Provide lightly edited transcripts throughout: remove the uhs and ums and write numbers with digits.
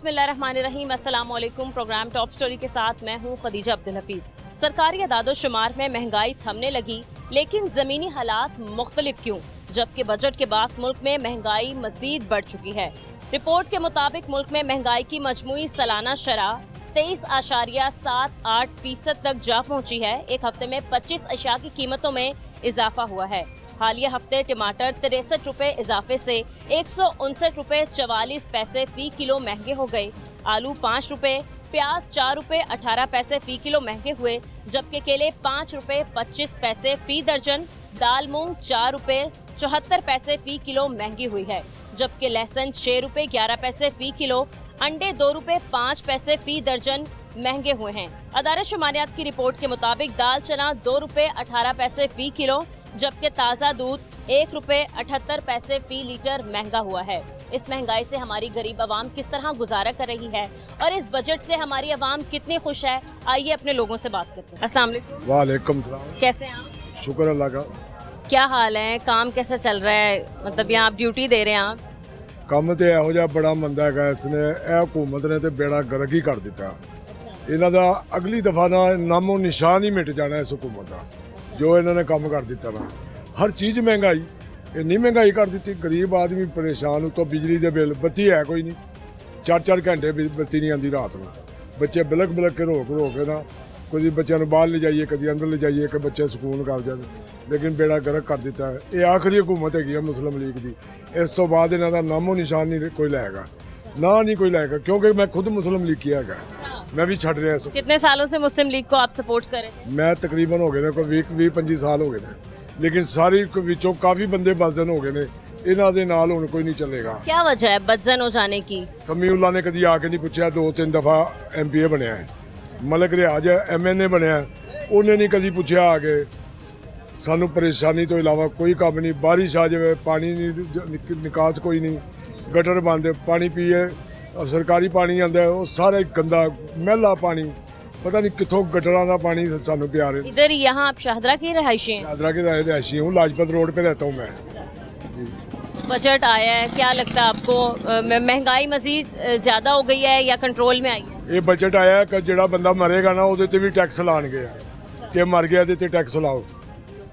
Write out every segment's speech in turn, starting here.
बिस्मिल्लाहिर्रहमानिर्रहीम, अस्सलाम वालेकुम। प्रोग्राम टॉप स्टोरी के साथ मैं हूं खदीजा अब्दुल हफीज। सरकारी अदाद-ओ-शुमार में महंगाई थमने लगी, लेकिन ज़मीनी हालात मुख्तलिफ क्यों? जबकि बजट के बाद मुल्क में महंगाई मजीद बढ़ चुकी है। रिपोर्ट के मुताबिक मुल्क में महंगाई की मजमूई सालाना शरह 23.78% तक जा पहुंची है। एक हफ्ते में 25 अशिया की कीमतों में इजाफा हुआ है। हालिया हफ्ते टमाटर 63 रुपए इजाफे से 159 रुपए 44 पैसे फी किलो महंगे हो गए। आलू 5 रुपए, प्याज 4 रुपए 18 पैसे फी किलो महंगे हुए, जबकि केले 5 रुपए 25 पैसे फी दर्जन, दाल मूंग 4 रुपए 74 पैसे फी किलो महंगी हुई है, जबकि लहसुन 6 रुपए 11 पैसे फी किलो, अंडे 2 रुपए 5 पैसे फी दर्जन महंगे हुए हैं। अदारे शुमारियात की रिपोर्ट के मुताबिक दाल चना 2 रुपए 18 पैसे फी किलो, जबकि ताज़ा दूध 1 रुपए 78 पैसे फी लीटर महंगा हुआ है। इस महंगाई से हमारी गरीब आवाम किस तरह गुजारा कर रही है और इस बजट से हमारी आवाम कितनी खुश है, आइए अपने लोगों से बात करते हैं। अस्सलाम वालेकुम। वालेकुम सलाम। कैसे हैं आप? शुक्र अल्लाह का। क्या हाल है? काम कैसा चल रहा है? मतलब यहाँ आप ड्यूटी दे रहे हैं आप? ਕੰਮ ਤੇ ਇਹੋ ਜਿਹਾ ਬੜਾ ਮੰਦਾ ਹੈਗਾ, ਇਸਨੇ ਇਹ ਹਕੂਮਤ ਨੇ ਤੇ ਬੇੜਾ ਗਰਕ ਹੀ ਕਰ ਦਿੱਤਾ। ਇਹਨਾਂ ਦਾ ਅਗਲੀ ਦਫਾ ਨਾ ਨਾਮੋ ਨਿਸ਼ਾਨ ਹੀ ਮਿਟ ਜਾਣਾ ਇਸ ਹਕੂਮਤ ਦਾ, ਜੋ ਇਹਨਾਂ ਨੇ ਕੰਮ ਕਰ ਦਿੱਤਾ ਨਾ। ਹਰ ਚੀਜ਼ ਮਹਿੰਗਾਈ, ਇੰਨੀ ਮਹਿੰਗਾਈ ਕਰ ਦਿੱਤੀ, ਗਰੀਬ ਆਦਮੀ ਪਰੇਸ਼ਾਨ। ਉਤੋਂ ਬਿਜਲੀ ਦੇ ਬਿੱਲ, ਬੱਤੀ ਹੈ ਕੋਈ ਨਹੀਂ, 4-4 ਘੰਟੇ ਬੱਤੀ ਨਹੀਂ ਆਉਂਦੀ ਰਾਤ ਨੂੰ। ਬੱਚੇ ਬਿਲਕ ਬਿਲਕ ਕੇ ਰੋ ਕੇ ਨਾ, ਕਦੀ ਬੱਚਿਆਂ ਨੂੰ ਬਾਹਰ ਲਿਜਾਈਏ, ਕਦੀ ਅੰਦਰ ਲਿਜਾਈਏ ਕਿ ਬੱਚੇ ਸਕੂਨ ਕਰ ਜਾਣ, ਲੇਕਿਨ ਬੇੜਾ ਗਰਕ ਕਰ ਦਿੱਤਾ ਹੈ। ਇਹ ਆਖਰੀ ਹਕੂਮਤ ਹੈਗੀ ਹੈ ਮੁਸਲਿਮ ਲੀਗ ਦੀ। ਇਸ ਤੋਂ ਬਾਅਦ ਇਹਨਾਂ ਦਾ ਨਾਮੋ ਨਿਸ਼ਾਨ ਨਹੀਂ ਕੋਈ ਲਾਏਗਾ, ਨਾ ਨਹੀਂ ਕੋਈ ਲਾਏਗਾ, ਕਿਉਂਕਿ ਮੈਂ ਖੁਦ ਮੁਸਲਿਮ ਲੀਗ ਕੀ ਹੈਗਾ, मैं भी छड़ रहा। कितने सालों से मुस्लिम लीग को आप सपोर्ट कर रहे थे? मैं तकरीबन हो गए कोई 20-25 साल हो गए ने, लेकिन सारी विचों काफ़ी बंदे बदजन हो गए ने। इन्हां दे नाल हुण कोई नहीं चलेगा। क्या वजह है बदजन हो जाने की? समीउल्लाह ने कदी आके नहीं पूछा, 2-3 दफ़ा MPA बनया है, मलिक रियाज MNA बनया, उन्हें नहीं कदी पूछा आके। सानू परेशानी तो इलावा कोई काम नहीं। बारिश आ जाए, पानी नहीं, निकास कोई नहीं, गटर बंद, पानी पिए और सरकारी पानी आता है वो सारा गंदा मैला पानी, पता नहीं कितों गटरां का पानी सानू पिया रहे। इधर यहाँ आप शाहदरा की रहायशी हैं? शाहदरा की रहायशी हूँ, लाजपत रोड पे रहता हूँ मैं। बजट आया है, क्या लगता है आपको महंगाई मजीद ज़्यादा हो गई है या कंट्रोल में आई है? ये बजट आया है कि जिहड़ा बंदा मरेगा ना उहदे ते भी टैक्स लाणगे कि मर गया ते टैक्स लाओ।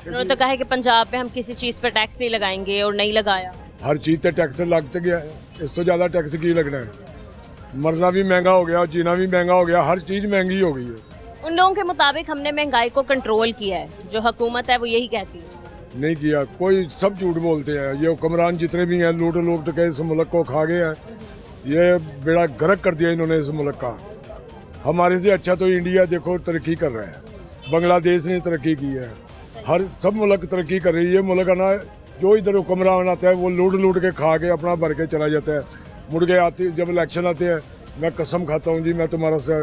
उन्होंने तो कहा है कि पंजाब में हम किसी चीज़ पर टैक्स नहीं लगाएंगे और नहीं लगाया। हर चीज़ ते टैक्स लग तो गया है, इस तो ज़्यादा टैक्स की लगना है? मरना भी महंगा हो गया और जीना भी महंगा हो गया, हर चीज़ महंगी हो गई है। उन लोगों के मुताबिक हमने महंगाई को कंट्रोल किया है, जो हुकूमत है वो यही कहती है। नहीं किया, कोई सब झूठ बोलते हैं। ये हुक्मरान जितने भी हैं लूट के इस मुल्क को खा गए हैं। ये बेड़ा गर्क कर दिया इन्होंने इस मुल्क का। हमारे से अच्छा तो इंडिया देखो तरक्की कर रहा है, बांग्लादेश ने तरक्की की है, हर सब मुल्क तरक्की कर रही है। मुल्क ना जो इधर हुक्मरान आता है वो लूट के खा के अपना भर के चला जाता है। मुड़ के आती जब इलेक्शन आते हैं, मैं कसम खाता हूँ जी मैं तुम्हारा से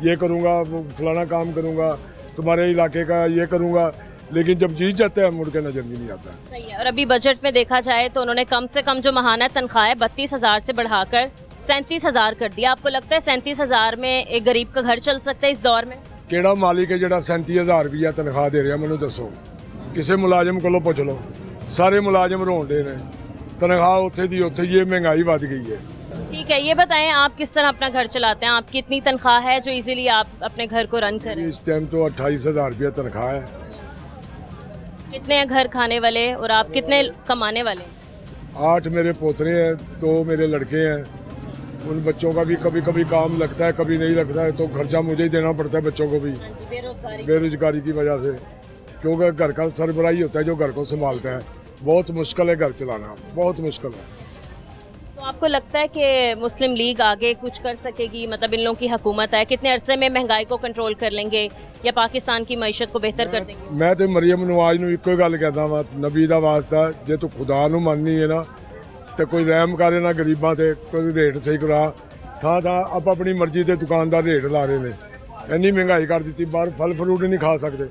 ये करूँगा, फलाना काम करूँगा, तुम्हारे इलाके का ये करूँगा, लेकिन जब जीत जाते हैं मुड़ के नजर भी नहीं आता। सही है। और अभी बजट में देखा जाए तो उन्होंने कम से कम जो माहाना तनख्वाह है 32,000 से बढ़ाकर 37,000 कर दिया। आपको लगता है 37,000 में एक गरीब का घर चल सकता है इस दौर में? केड़ा मालिक है जिहड़ा 37,000 रुपया तनख्वाह दे रहा, मैनूं दसो। किसी मुलाजम कोलों पुछ लो, सारे मुलाजम रोन डे ने, तनख्वाह उत्थे दी उत्थे, ये महंगाई बढ़ गई है। ठीक है, ये बताएं आप किस तरह अपना घर चलाते हैं? आपकी इतनी तनख्वाह है जो इजीली आप अपने घर को रन करें? इस टाइम तो 28,000 रुपया तनख्वाह है। कितने हैं घर खाने वाले और आप कितने कमाने वाले? 8 मेरे पोतरे हैं, 2 मेरे लड़के हैं। उन बच्चों का भी कभी कभी काम लगता है, कभी नहीं लगता है, तो खर्चा मुझे ही देना पड़ता है बच्चों को भी, बेरोजगारी की वजह से। क्योंकि घर का सरबराही होता है जो घर को संभालता है। बहुत मुश्किल है घर चलाना, बहुत मुश्किल है। तो आपको लगता है कि मुस्लिम लीग आगे कुछ कर सकेगी? मतलब इन लोगों की हुकूमत है, कितने अरसे में महंगाई को कंट्रोल कर लेंगे या पाकिस्तान की मईशत को बेहतर कर देंगे? मैं तो मरियम नवाज नूं इक्को गल कहता वा, नबी दा वास्ता, जे तू खुदा नूं मननी है ना तो कोई रहम करे ना गरीबां ते, कोई रेट सही करा। थां आप अपनी मर्जी से दुकानदार रेट ला रहे हैं। इन्नी महंगाई कर दी, बाहर फल फ्रूट नहीं खा सकते,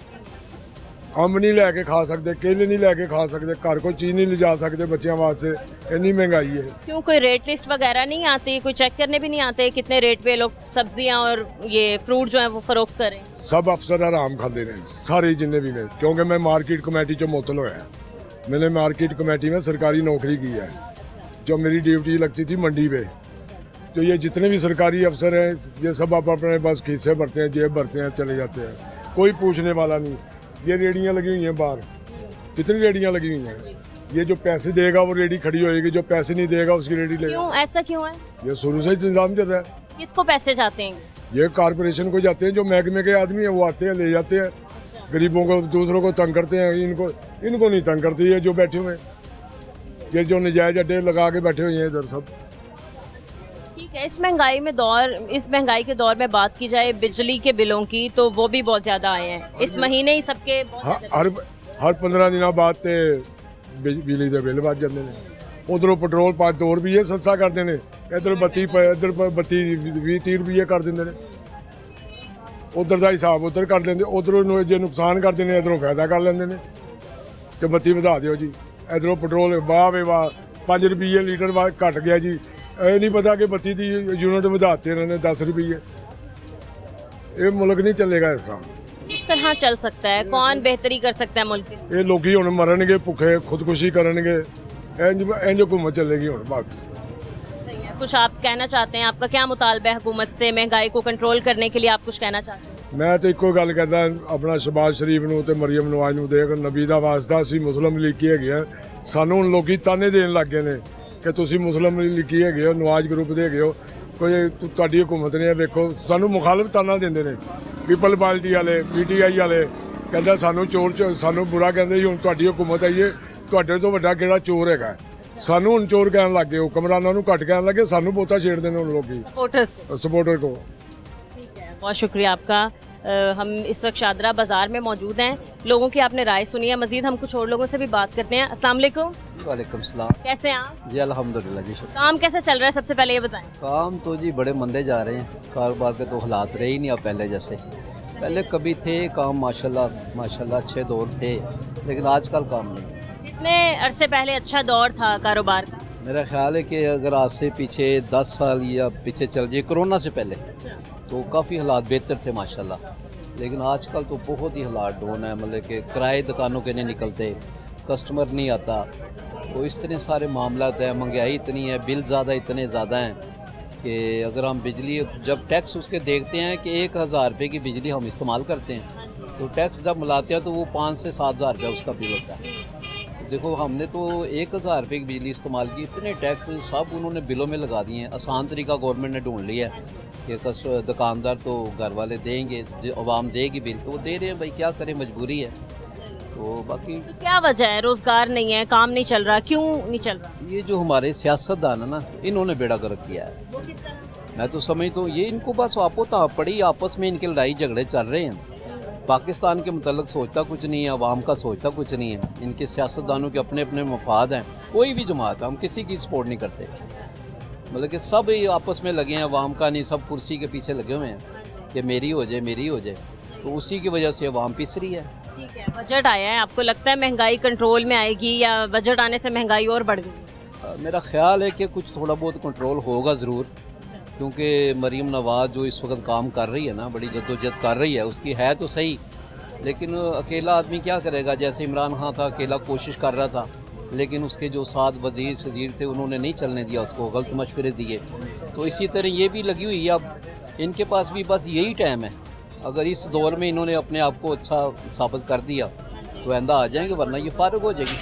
अंब नहीं लैके खा सकते, केले नहीं लैके खा सकते, घर कोई चीज़ नहीं ले जा सकते बच्चों वास्ते, इन्नी महंगाई है। क्यों कोई रेट लिस्ट वगैरह नहीं आती? कोई चेक करने भी नहीं आते कितने रेट पे लोग सब्जियां और ये फ्रूट जो है वो फरोख्त करें? सब अफसर आराम खाते हैं, सारे जिन्ने भी ने। क्योंकि मैं मार्केट कमेटी चो मुअत्तल होया, मैंने मार्केट कमेटी में सरकारी नौकरी की है। जो मेरी ड्यूटी लगती थी मंडी पे, तो ये जितने भी सरकारी अफसर हैं ये सब आप अपने बस खीसे भरते हैं, जेब भरते हैं, चले जाते हैं, कोई पूछने वाला नहीं। ये रेडियाँ लगी हुई हैं बाहर, कितनी रेडियाँ लगी हुई हैं। ये जो पैसे देगा वो रेडी खड़ी होएगी, जो पैसे नहीं देगा उसकी रेडी लेगा। क्यों ऐसा क्यों है? ये शुरू से ही इंतजाम चल रहा है। किसको पैसे जाते हैं? ये कारपोरेशन को जाते हैं, जो महकमे के आदमी हैं वो आते हैं, ले जाते हैं। गरीबों को, दूसरों को तंग करते हैं। इनको नहीं तंग करती है जो बैठे हुए हैं। ये जो नजायज अड्डे लगा के बैठे हुए हैं इधर सब। ठीक है, इस महंगाई के दौर में बात की जाए बिजली के बिलों की, तो वो भी बहुत ज्यादा आए हैं इस महीने ही सबके। हर 15 दिन बाद बिजली के बिल बढ़ जाते हैं। उधरों पेट्रोल 5-2 रुपये सस्ता कर देने, इधर 32-30 रुपये कर देंगे ने। उधर का हिसाब उधर कर लेंगे, उधरों जो नुकसान कर देने इधरों फायदा कर लेंगे ने कि बत्ती वधा दो जी। इधरों पेट्रोल वाह वे वाह 5 रुपये लीटर घट गया जी। ये नहीं पता कि बत्ती की यूनिट वधाते इन्होंने 10 रुपये। ये मुल्क नहीं चलेगा इस तरह। किस तरह चल सकता है? कौन बेहतरी कर सकता है मुल्क की? ये लोग हुण मरनगे भुखे, खुदकुशी करेंगे, इंज हुकूमत चलेगी हुण बस। सही है। कुछ आप कहना चाहते हैं? आपका क्या मुतालबा है हुकूमत से महंगाई को कंट्रोल करने के लिए? आप कुछ कहना चाहते हैं? मैं तो एको गल कहता अपना शहबाज शरीफ नूं ते मरियम नवाज नूं देख नबी दा वास्ता असीं मुस्लिम लीगी हैगे आ। सानूं हुण लोकी ताने देण लग गए ने कि तुसीं मुस्लिम लीगी हैगे हो, नवाज ग्रुप दे हैगे हो, कोई तुहाडी हुकूमत ने वेखो सानूं मुखालफ ताना देंदे ने। पीपल पार्टी वाले, PTI वाले कहंदा सानूं चोर सानूं बुरा कहंदे हुण तुहाडी हुकूमत आई है, तुहाडे तो वड्डा किहड़ा चोर हैगा। सानूं हुण चोर कहण लग गए, हुक्मरानां नूं घट कहण लगे, सानूं बहुता छेड़दे ने हुण लोकी सपोर्टर को। ठीक है, बहुत शुक्रिया आपका। हम इस वक्त शादरा बाजार में मौजूद हैं। लोगों की आपने राय सुनी है, मजीद हम कुछ और लोगों से भी बात करते हैं। अस्सलाम वालेकुम। वालेकुम सलाम। कैसे हैं आप? जी अल्हम्दुलिल्लाह जी। काम कैसे चल रहा है सबसे पहले ये बताएं। काम तो जी बड़े मंदे जा रहे हैं, कारोबार के तो हालात रहे ही नहीं अब पहले जैसे। पहले कभी थे काम माशाल्लाह अच्छे दौर थे, लेकिन आजकल काम नहीं। कितने अरसे पहले अच्छा दौर था कारोबार का? मेरा ख्याल है कि अगर आज से पीछे 10 साल या पीछे चल जाए कोरोना से पहले तो काफ़ी हालात बेहतर थे माशाल्लाह। लेकिन आजकल तो बहुत ही हालात डाउन है, मतलब कि किराए दुकानों के नहीं निकलते, कस्टमर नहीं आता, तो इस तरह सारे मामला हैं। महंगाई इतनी है, बिल इतने ज़्यादा हैं कि अगर हम बिजली जब टैक्स उसके देखते हैं कि 1000 रुपये की बिजली हम इस्तेमाल करते हैं, तो टैक्स जब मिलाते हैं तो वो 5 से 7000 रुपये उसका बिल होता है। देखो हमने तो 1000 रुपये की बिजली इस्तेमाल की, इतने टैक्स सब उन्होंने बिलों में लगा दिए हैं। आसान तरीका गवर्नमेंट ने ढूंढ लिया है कि दुकानदार तो घर वाले देंगे, अवाम देगी बिल, तो वो दे रहे हैं भाई, क्या करें, मजबूरी है। तो बाकी क्या वजह है? रोजगार नहीं है, काम नहीं चल रहा, क्यों नहीं चल रहा? ये जो हमारे सियासतदान है ना, इन्होंने बेड़ा गर्क किया है। वो किस तरह? मैं तो समझता हूँ ये इनको बस आपो ताप पड़ी, आपस में इनके लड़ाई झगड़े चल रहे हैं। पाकिस्तान के मतलब सोचता कुछ नहीं है, अवाम का सोचता कुछ नहीं है। इनके सियासतदानों के अपने अपने मफाद हैं। कोई भी जमात है, हम किसी की सपोर्ट नहीं करते, मतलब कि सब ही आपस में लगे हैं, अवाम का नहीं, सब कुर्सी के पीछे लगे हुए हैं कि मेरी हो जाए, तो उसी की वजह से अवाम पिस रही है। ठीक है, बजट आया है, आपको लगता है महंगाई कंट्रोल में आएगी या बजट आने से महंगाई और बढ़ गई? मेरा ख्याल है कि कुछ थोड़ा बहुत कंट्रोल होगा ज़रूर, क्योंकि मरीम नवाज जो इस वक्त काम कर रही है ना, बड़ी जद्दोजहद कर रही है, उसकी है तो सही, लेकिन अकेला आदमी क्या करेगा। जैसे इमरान खान था, अकेला कोशिश कर रहा था, लेकिन उसके जो 7 वजीर शजीर थे उन्होंने नहीं चलने दिया उसको, गलत मशवरे दिए। तो इसी तरह ये भी लगी हुई है। अब इनके पास भी बस यही टाइम है, अगर इस दौर में इन्होंने अपने आप को अच्छा साबित कर दिया तो आइंदा आ जाएंगे, वरना ये फारग हो जाएगी।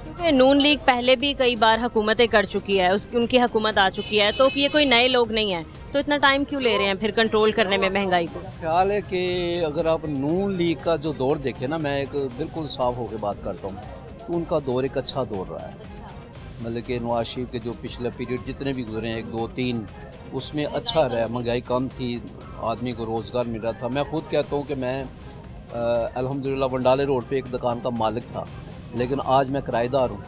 क्योंकि नून लीग पहले भी कई बार हुकूमतें कर चुकी है, उनकी हुकूमत आ चुकी है, तो ये कोई नए लोग नहीं हैं, तो इतना टाइम क्यों ले रहे हैं फिर कंट्रोल करने में महंगाई को? ख्याल है कि अगर आप नून लीग का जो दौर देखें ना, मैं एक बिल्कुल साफ होकर बात करता हूँ, तो उनका दौर एक अच्छा दौर रहा है। मतलब कि नवाज शरीफ के जो पिछले पीरियड जितने भी गुजरे हैं, 1, 2, 3, उसमें अच्छा रहा, महंगाई कम थी, आदमी को रोज़गार मिल रहा था। मैं खुद कहता हूँ कि मैं अल्हम्दुलिल्लाह बंडाले रोड पे एक दुकान का मालिक था, लेकिन आज मैं किराएदार हूँ,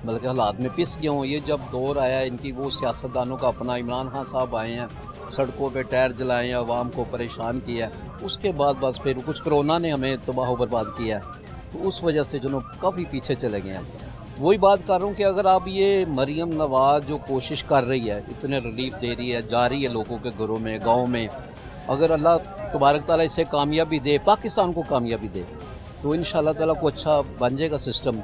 मतलब कि हालात में पिस गया हूँ। ये जब दौर आया इनकी, वो सियासतदानों का अपना, इमरान खान साहब आए हैं, सड़कों पे टायर जलाए हैं, आवाम को परेशान किया है, उसके बाद बस फिर कुछ कोरोना ने हमें तबाह बर्बाद किया है, तो उस वजह से जो काफ़ी पीछे चले गए हैं। वही बात कर रहा हूँ कि अगर आप ये मरीम नवाज जो कोशिश कर रही है, इतने रिलीफ दे रही है, जा रही है लोगों के घरों में, गाँव में, अगर अल्लाह तबारक ताला इसे कामयाबी दे, पाकिस्तान को कामयाबी दे, तो इंशाअल्लाह ताला को अच्छा बन जाएगा सिस्टम।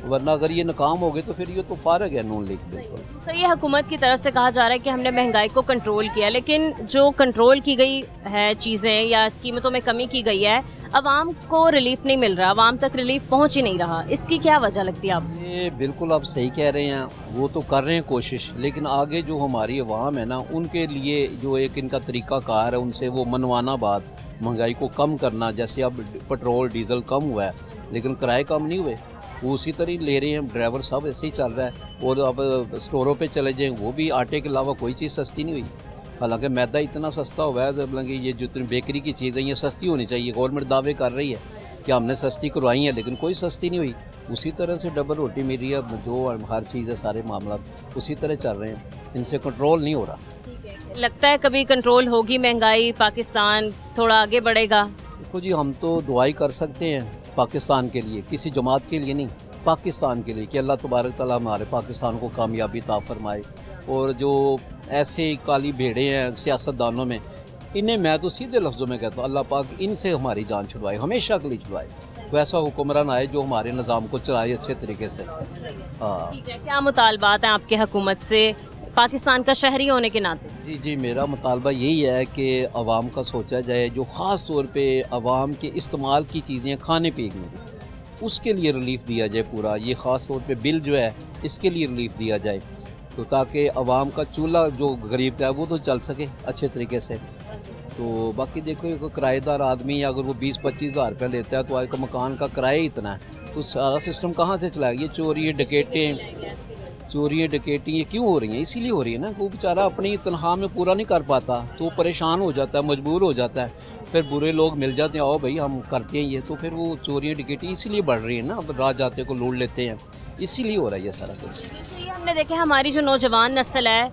वरना अगर ये नाकाम हो गए तो फिर ये तो फारग है नून लीग बिल्कुल। दूसरा ये हुकूमत की तरफ से कहा जा रहा है कि हमने महंगाई को कंट्रोल किया, लेकिन जो कंट्रोल की गई है चीज़ें या कीमतों में कमी की गई है, आवाम को रिलीफ नहीं मिल रहा, आवाम तक रिलीफ पहुंच ही नहीं रहा। इसकी क्या वजह लगती है आपको? ये बिल्कुल आप सही कह रहे हैं, वो तो कर रहे हैं कोशिश, लेकिन आगे जो हमारी अवाम है ना, उनके लिए जो एक इनका तरीक़ाकार है, उनसे वो मनवाना बात, महंगाई को कम करना। जैसे अब पेट्रोल डीजल कम हुआ है लेकिन किराए कम नहीं हुए, वो उसी तरह ले रहे हैं, ड्राइवर सब ऐसे ही चल रहा है। और अब स्टोरों पे चले जाएँ, वो भी आटे के अलावा कोई चीज़ सस्ती नहीं हुई। हालांकि मैदा इतना सस्ता हुआ है, मतलब ये जितनी बेकरी की चीज़ें ये सस्ती होनी चाहिए, गवर्नमेंट दावे कर रही है कि हमने सस्ती करवाई है, लेकिन कोई सस्ती नहीं हुई। उसी तरह से डबल रोटी मिल रही है, जो हर चीज़ है, सारे मामला उसी तरह चल रहे हैं, इनसे कंट्रोल नहीं हो रहा। लगता है कभी कंट्रोल होगी महंगाई, पाकिस्तान थोड़ा आगे बढ़ेगा? देखो जी, हम तो दुआई कर सकते हैं पाकिस्तान के लिए, किसी जमात के लिए नहीं, पाकिस्तान के लिए, कि अल्लाह तबारक तआला हमारे पाकिस्तान को कामयाबी अता फरमाए। और जो ऐसे काली भेड़े हैं सियासतदानों में, इन्हें मैं तो सीधे लफ्ज़ों में कहता हूँ, अल्लाह पाक इनसे हमारी जान छुड़वाए, हमेशा के लिए छुड़वाए। तो ऐसा हुक्मरान आए जो हमारे निज़ाम को चलाए अच्छे तरीके से। हाँ ठीक है, क्या मुतालबात हैं आपके हुकूमत से पाकिस्तान का शहरी होने के नाते? जी, मेरा मुतालबा यही है कि अवाम का सोचा जाए, जो ख़ास तौर पे अवाम के इस्तेमाल की चीज़ें खाने पीने की, उसके लिए रिलीफ दिया जाए पूरा। ये ख़ास तौर पे बिल जो है, इसके लिए रिलीफ दिया जाए, तो ताकि अवाम का चूल्हा जो गरीब का है वो तो चल सके अच्छे तरीके से। तो बाकी देखो, एक किराएदार आदमी अगर वो 20-25 हज़ार रुपया लेता है, तो आज का मकान का किराया ही इतना है, तो सारा सिस्टम कहाँ से चलाएगा? ये चोरी डकैती ये क्यों हो रही हैं? इसीलिए हो रही है ना, वो बेचारा अपनी तनख्वाह में पूरा नहीं कर पाता, तो परेशान हो जाता है, मजबूर हो जाता है, फिर बुरे लोग मिल जाते हैं, आओ भाई हम करते हैं ये, तो फिर वो चोरी डकैती इसीलिए बढ़ रही है ना, अब रात जाते को लूट लेते हैं, इसीलिए हो रहा है ये सारा कुछ। ये हमने देखा हमारी जो नौजवान नस्ल है